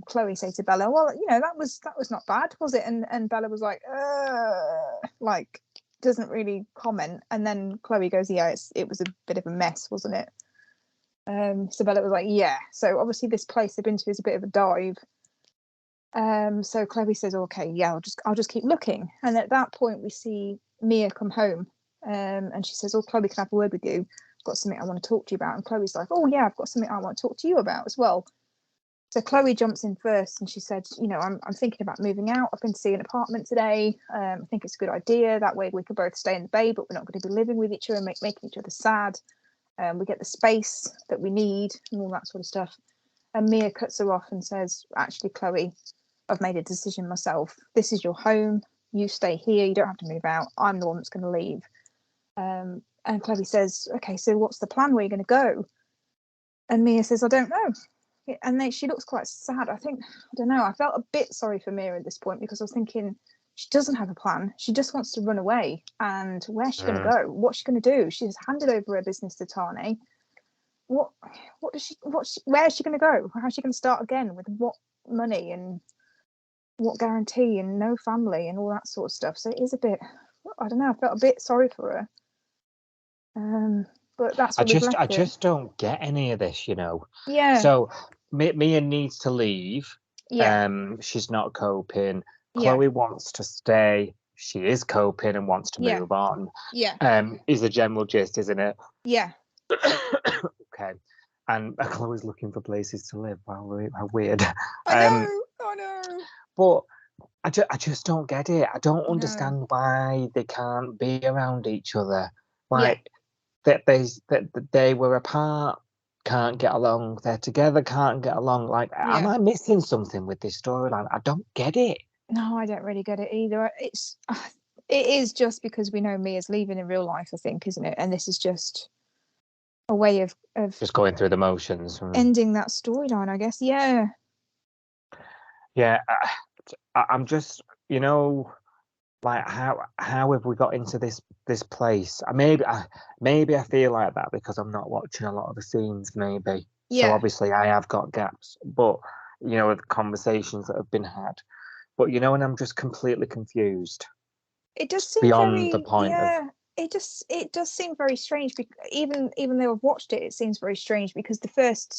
Chloe say to Bella, well, that was not bad, was it? And Bella was like, doesn't really comment. And then Chloe goes, yeah, it was a bit of a mess, wasn't it? So Bella was like, yeah. So obviously this place they've been to is a bit of a dive. So Chloe says, okay, yeah, I'll just keep looking. And at that point we see Mia come home. And she says, oh, Chloe, can I have a word with you? I've got something I want to talk to you about. And Chloe's like, oh yeah, I've got something I want to talk to you about as well. So Chloe jumps in first and she said, I'm thinking about moving out. I've been to see an apartment today. I think it's a good idea. That way we could both stay in the bay, but we're not going to be living with each other and making each other sad. We get the space that we need and all that sort of stuff. And Mia cuts her off and says, actually, Chloe, I've made a decision myself. This is your home. You stay here. You don't have to move out. I'm the one that's going to leave. And Chloe says, okay, so what's the plan? Where are you going to go? And Mia says, I don't know. And then she looks quite sad. I don't know. I felt a bit sorry for Mia at this point because I was thinking, she doesn't have a plan. She just wants to run away. And where's she going to go? What's she going to do? She's handed over her business to Tane. Where is she going to go? How's she going to start again? With what money and what guarantee and no family and all that sort of stuff? So it is a bit, I don't know. I felt a bit sorry for her. But that's what I just don't get any of this, Yeah. So Mia needs to leave. Yeah. She's not coping. Yeah. Chloe wants to stay. She is coping and wants to move on. Yeah. Is the general gist, isn't it? Yeah. Okay. And Chloe's looking for places to live. Wow, how weird. I know. But I just don't get it. I don't understand why they can't be around each other. Like that they were apart, can't get along. They're together, can't get along. Like, am I missing something with this storyline? I don't get it. No, I don't really get it either. It is just because we know Mia's leaving in real life, I think, isn't it? And this is just a way of just going through the motions, ending that storyline, I guess. Yeah. I'm just, like how have we got into this place? Maybe I feel like that because I'm not watching a lot of the scenes, maybe. So obviously I have got gaps, but the conversations that have been had. But and I'm just completely confused. It does seem beyond the point of it does seem very strange. Even though I've watched it, it seems very strange because the first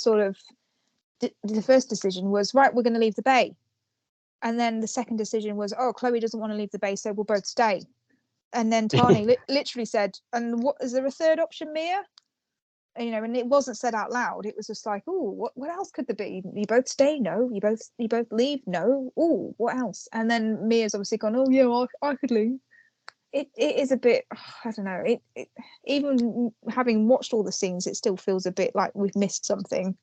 decision was, right, we're going to leave the bay, and then the second decision was, oh, Chloe doesn't want to leave the bay, so we'll both stay. And then Tani literally said, and what is there a third option, Mia? you know, and it wasn't said out loud. It was just like, oh, what else could there be? You both stay? No. You both leave? No. Oh, what else? And then Mia's obviously gone, oh yeah, I could leave. It is a bit, I don't know. It even having watched all the scenes, it still feels a bit like we've missed something.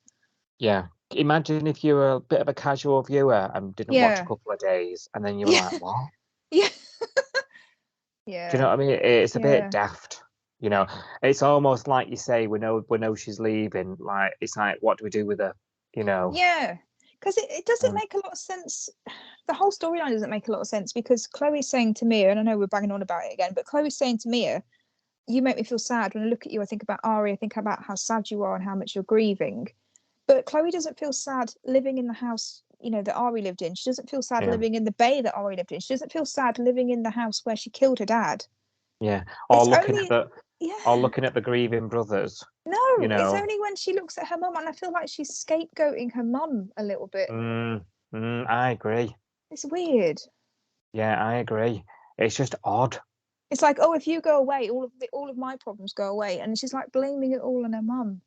Yeah. Imagine if you were a bit of a casual viewer and didn't watch a couple of days, and then you were like, what? Yeah. Yeah. Do you know what I mean? It's a Yeah. bit daft. You know, it's almost like you say, we know she's leaving. Like, it's like, what do we do with her? You know? Yeah. Because it doesn't make a lot of sense. The whole storyline doesn't make a lot of sense, because Chloe's saying to Mia, and I know we're banging on about it again, but Chloe's saying to Mia, you make me feel sad. When I look at you, I think about Ari, I think about how sad you are and how much you're grieving. But Chloe doesn't feel sad living in the house, you know, that Ari lived in. She doesn't feel sad living in the bay that Ari lived in. She doesn't feel sad living in the house where she killed her dad. Yeah. Or It's looking only, at the grieving brothers. No, you know. it's only when she looks at her mum, and I feel like she's scapegoating her mum a little bit. I agree. It's weird. Yeah, I agree. It's just odd. It's like, oh, if you go away, all of my problems go away, and she's like blaming it all on her mum.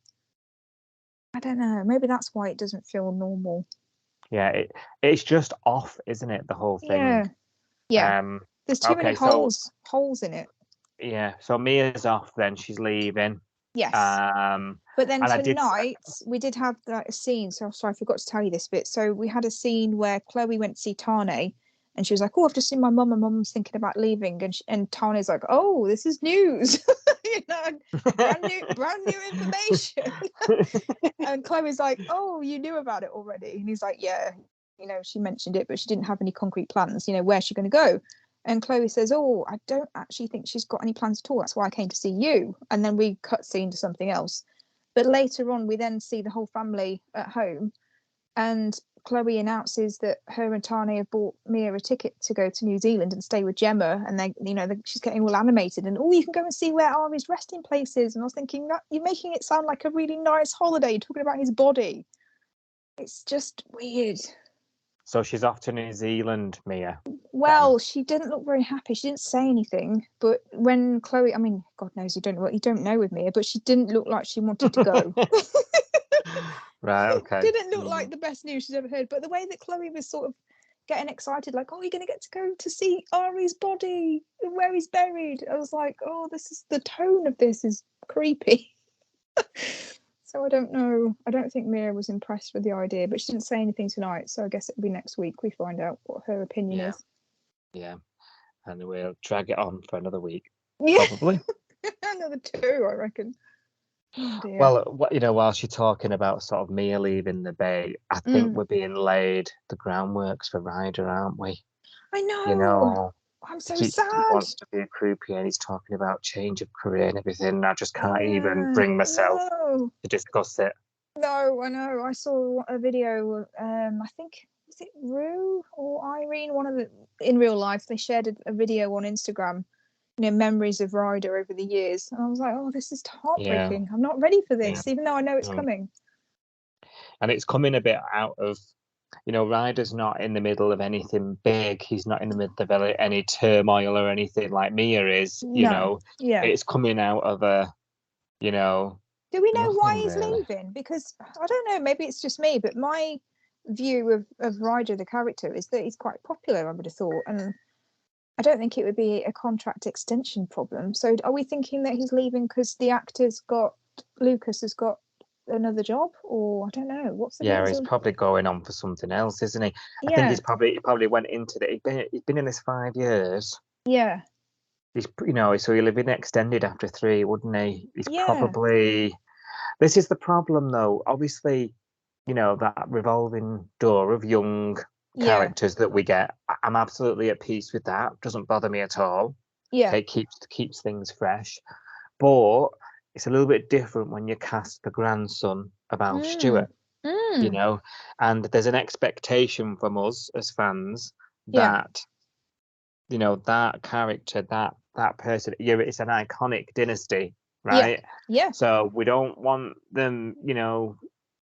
I don't know. Maybe that's why it doesn't feel normal. Yeah, it's just off, isn't it? The whole thing. Yeah. There's too many holes in it. Yeah. So Mia's off. Then she's leaving. Yes. But then tonight we did have a scene. So sorry, I forgot to tell you this bit. So we had a scene where Chloe went to see Tane, and she was like, "Oh, I've just seen my mum, and mum's thinking about leaving." And Tane's like, "Oh, this is news." You know, brand new information. And Chloe's like, "Oh, you knew about it already?" And he's like, "Yeah, you know, she mentioned it, but she didn't have any concrete plans. You know, where's she going to go?" And Chloe says, "Oh, I don't actually think she's got any plans at all. That's why I came to see you." And then we cut scene to something else. But later on, we then see the whole family at home, and Chloe announces that her and Tane have bought Mia a ticket to go to New Zealand and stay with Gemma. And they, you know, she's getting all animated, and you can go and see where Ari's resting place is. And I was thinking, you're making it sound like a really nice holiday, talking about his body. It's just weird. So she's off to New Zealand, Mia. Well, she didn't look very happy. She didn't say anything. But when Chloe, I mean, God knows you don't know with Mia, but she didn't look like she wanted to go. Right, okay. Didn't look like the best news she's ever heard. But the way that Chloe was sort of getting excited, like, "Oh, you're going to get to go to see Ari's body and where he's buried." I was like, "Oh, the tone of this is creepy." So I don't know. I don't think Mia was impressed with the idea, but she didn't say anything tonight. So I guess it'll be next week we find out what her opinion is. Yeah, and we'll drag it on for another week. Yeah. Probably. Another 2, I reckon. Oh, dear. Well, you know, whilst you're talking about sort of Mia leaving the bay, I think we're being laid the groundworks for Ryder, aren't we? I know. You know, I'm so he sad. wants to be a croupier, and he's talking about change of career and everything. I just can't even bring myself to discuss it. No, I know. I saw a video. I think, was it Rue or Irene? One of the, in real life, they shared a video on Instagram. You know, memories of Ryder over the years, and I was like, "Oh, this is heartbreaking. Yeah. I'm not ready for this, even though I know it's coming." And it's coming a bit out of, you know, Ryder's not in the middle of anything big. He's not in the middle of any turmoil or anything like Mia is. You know, it's coming out of a, you know. Do we know why he's leaving? Because I don't know. Maybe it's just me, but my view of Ryder, the character, is that he's quite popular. I would have thought, and I don't think it would be a contract extension problem. So are we thinking that he's leaving because Lucas has got another job, or I don't know, what's the reason? He's probably going on for something else, isn't he? I think he probably went into it. He's been in this 5 years. Yeah. He's, you know, so he'll have been extended after 3, wouldn't he? He's probably. This is the problem, though. Obviously, you know, that revolving door of young characters that we get. I'm absolutely at peace with that. Doesn't bother me at all. Yeah. It keeps things fresh. But it's a little bit different when you cast the grandson of Al Stewart, you know, and there's an expectation from us as fans that, you know, that character, that person, it's an iconic dynasty, right? Yeah. So we don't want them, you know,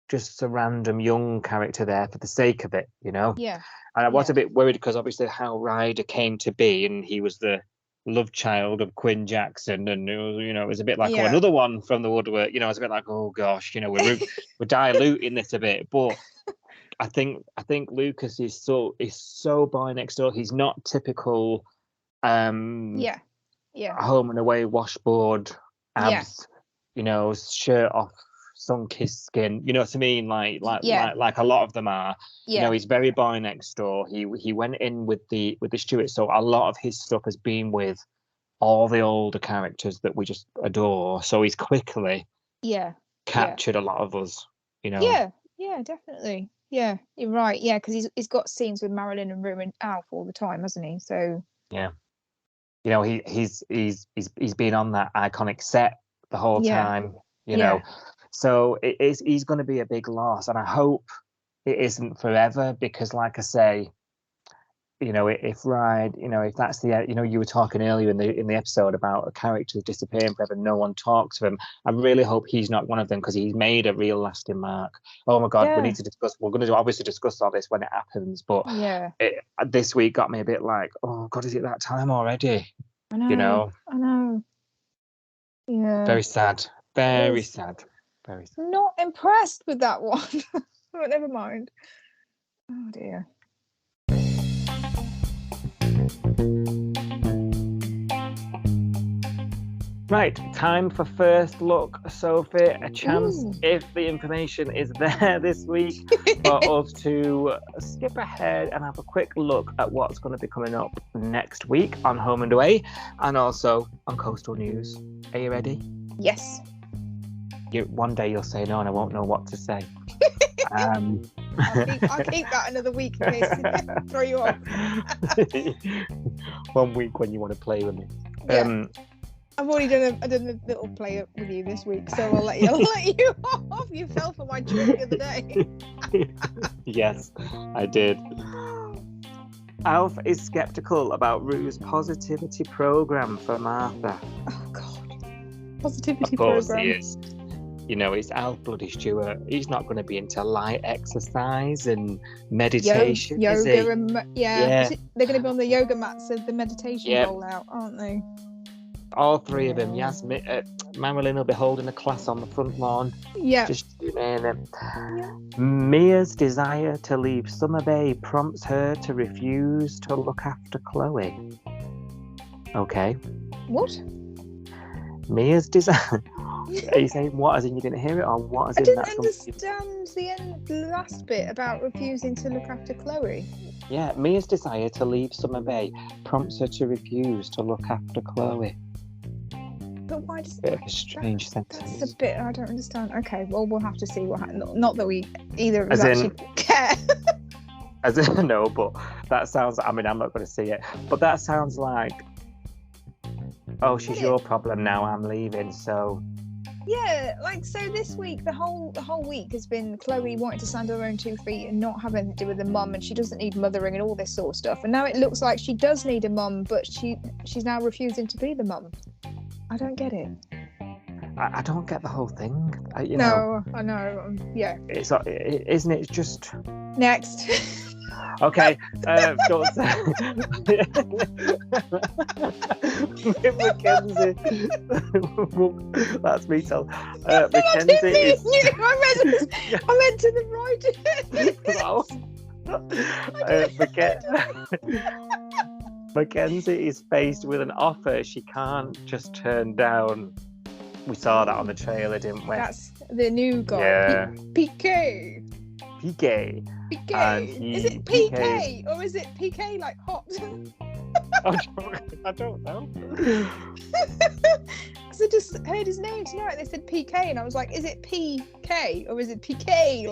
just a random young character there for the sake of it, you know? Yeah. And I was a bit worried because obviously how Ryder came to be, and he was the love child of Quinn Jackson, and it was, it was a bit like, oh, Yeah. another one from the woodwork. It's a bit like, oh gosh, we're diluting this a bit. But I think Lucas is so boy next door. He's not typical Yeah. home and away washboard abs, shirt off, sun-kissed skin. You know what I mean? Like a lot of them are. Yeah. He's very boy next door. He went in with the Stuart, so a lot of his stuff has been with all the older characters that we just adore. So he's quickly captured a lot of us. Yeah, definitely. Yeah, you're right. Yeah, because he's got scenes with Marilyn and Rue and Alf all the time, hasn't he? So yeah, he's been on that iconic set the whole time. So he's going to be a big loss, and I hope it isn't forever, because, like I say, if Ride, if that's the, you were talking earlier in the episode about a character disappearing forever, no one talks to him. I really hope he's not one of them, because he's made a real lasting mark. Oh my God, we need to discuss. We're going to obviously discuss all this when it happens, but this week got me a bit like, oh God, is it that time already? I know. I know. Yeah. Very sad. Very sad. Very sad. Not impressed with that one. But never mind. Oh dear. Right, time for first look, Sophie. A chance, if the information is there this week, for us to skip ahead and have a quick look at what's going to be coming up next week on Home and Away, and also on Coastal News. Are you ready? Yes. One day you'll say no, and I won't know what to say. I'll keep that another week in case I throw you off. 1 week when you want to play with me. Yeah. I've already done a little play with you this week, so I'll let you off. You fell for my trick the other day. Yes, I did. Alf is sceptical about Rue's positivity program for Martha. Oh God, positivity of course program. He is. It's Alf bloody Stewart. He's not going to be into light exercise and meditation. Yoga, is he? and they're going to be on the yoga mats of the meditation rollout, aren't they? All three of them. Marilyn will be holding a class on the front lawn. Yeah. Just tuning in. Yeah. Mia's desire to leave Summer Bay prompts her to refuse to look after Chloe. Okay. What? Mia's desire. Are you saying what, as in you didn't hear it, or what, as in I didn't understand the last bit about refusing to look after Chloe. Yeah, Mia's desire to leave Summer Bay prompts her to refuse to look after Chloe. But why does bit of a strange sentence? That's a bit I don't understand. Okay, well we'll have to see what happens. Not that we either of us actually care. As in, no, but that sounds. I mean, I'm not going to see it, but that sounds like, oh, she's your problem now. I'm leaving, so. Yeah, so this week, the whole week has been Chloe wanting to stand on her own 2 feet and not have anything to do with the mum, and she doesn't need mothering and all this sort of stuff. And now it looks like she does need a mum, but she's now refusing to be the mum. I don't get it. I don't get the whole thing. I know. Yeah. Isn't it just next? Okay. Don't say. Mackenzie. That's me. Tell. Mackenzie is. I meant to the right. Mackenzie is faced with an offer she can't just turn down. We saw that on the trailer, didn't we? That's the new guy. Yeah. PK. Is it PK or is it PK like hot? I don't know. Because I just heard his name tonight. They said PK, and I was like, is it PK or is it PK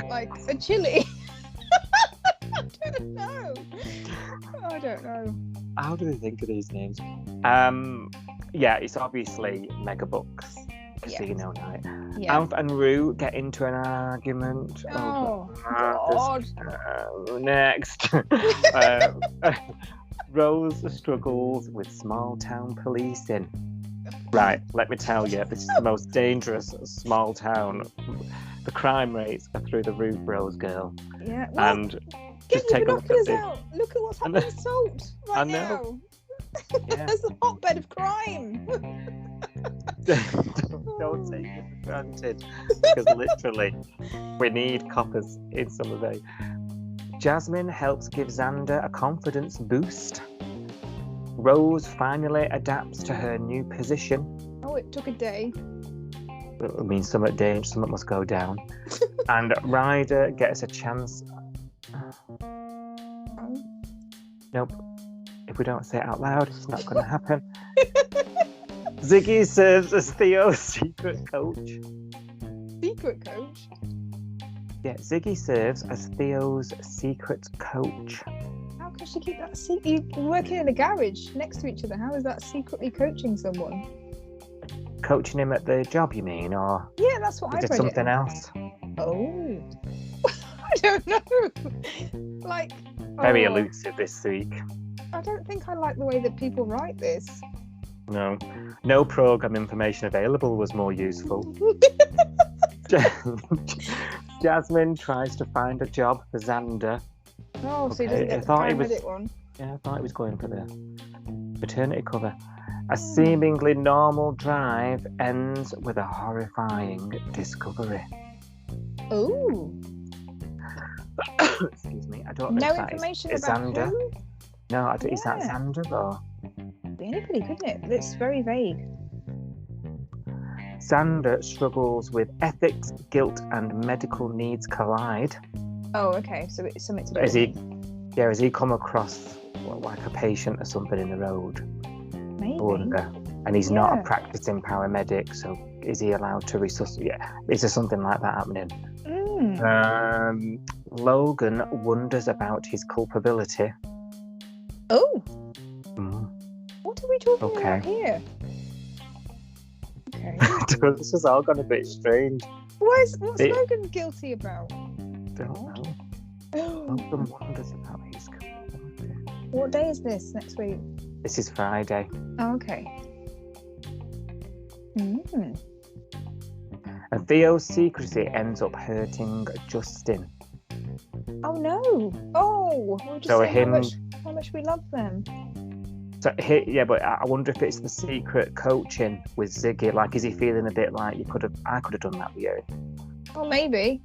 like a chili? I don't know. How do they think of these names? Yeah, it's obviously Megabooks Casino Night. Yeah. Alf and Rue get into an argument. Oh God. Next. Rose struggles with small town policing. Right, let me tell you, this is the most dangerous small town. The crime rates are through the roof, Rose girl. Yeah. Well, and get your binoculars out. Look at what's happening with Salt right now. Yeah. That's a hotbed of crime. Don't take it for granted, because literally we need coppers in Summer Bay. Jasmine helps give Xander a confidence boost. Rose finally adapts to her new position. Oh, it took a day. It means something must go down. And Ryder gets a chance. Nope. If we don't say it out loud, it's not going to happen. Ziggy serves as Theo's secret coach. Secret coach? Yeah, Ziggy serves as Theo's secret coach. How can she keep that secret? You're working in a garage next to each other. How is that secretly coaching someone? Coaching him at the job, you mean? Or Yeah, that's what is I've it read something it. else? Oh. I don't know. Like... Very oh, elusive this week. I don't think I like the way that people write this. No. No programme information available was more useful. Jasmine tries to find a job for Xander. Oh, so he Okay, doesn't get I the thought he was- paramedic one. Yeah, I thought he was going for the maternity cover. A seemingly normal drive ends with a horrifying discovery. Oh. Excuse me, I don't know No if that information is about Xander. who? No, is that Yeah. Xander or... Be anybody, couldn't it? It's very vague. Xander struggles with ethics, guilt, and medical needs collide. Oh, okay. So it's something to do Has with he come across like a patient or something in the road? maybe. I wonder. And he's not Yeah. a practicing paramedic, so is he allowed to resuscitate? Yeah, is there something like that happening? Logan wonders about his culpability. Oh, Mm. what are we talking Okay. about here? Okay. This is all gone a bit strange. What's It- Logan guilty about? Don't know. Oh, Logan wonders about his culpability. what day is this next week? This is Friday. Oh, okay. Mm. And Theo's secrecy ends up hurting Justin. Oh no! Oh, we're just So saying him- how much we love them. So but I wonder if it's the secret coaching with Ziggy. Like, is he feeling a bit like I could have done that with you? Oh, maybe.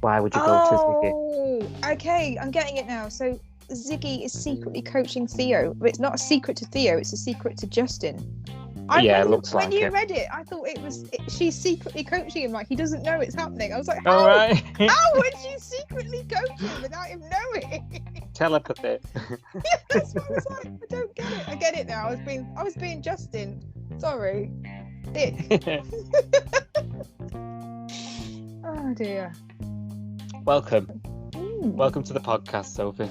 Why would you go to Ziggy? Oh, okay, I'm getting it now. So Ziggy is secretly coaching Theo, but it's not a secret to Theo; it's a secret to Justin. Yeah, it when looks like when you it. read it, I thought she's secretly coaching him, like he doesn't know it's happening. I was like, All how? right. How would she secretly coach him without him knowing? Telepathy. Yeah, that's what I was like. I don't get it. I get it now. I was being Justin. Sorry. Dick. Oh dear. Welcome. Mm. Welcome to the podcast, Sophie.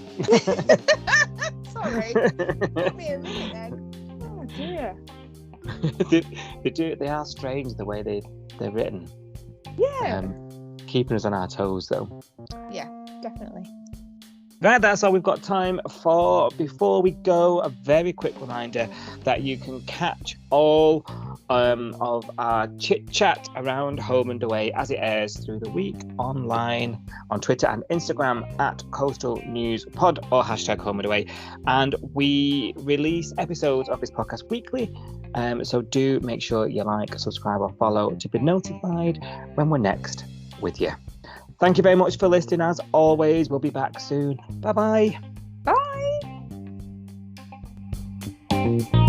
Sorry. Give me a minute then. Oh dear. They are strange the way they're written. Yeah. Keeping us on our toes though. Yeah, definitely. Right, that's all we've got time for. Before we go, a very quick reminder that you can catch all of our chit chat around Home and Away as it airs through the week online on Twitter and Instagram at Coastal News Pod or hashtag Home and Away. And we release episodes of this podcast weekly. So do make sure you like, subscribe, or follow to be notified when we're next with you. Thank you very much for listening. As always, we'll be back soon. Bye-bye. Bye.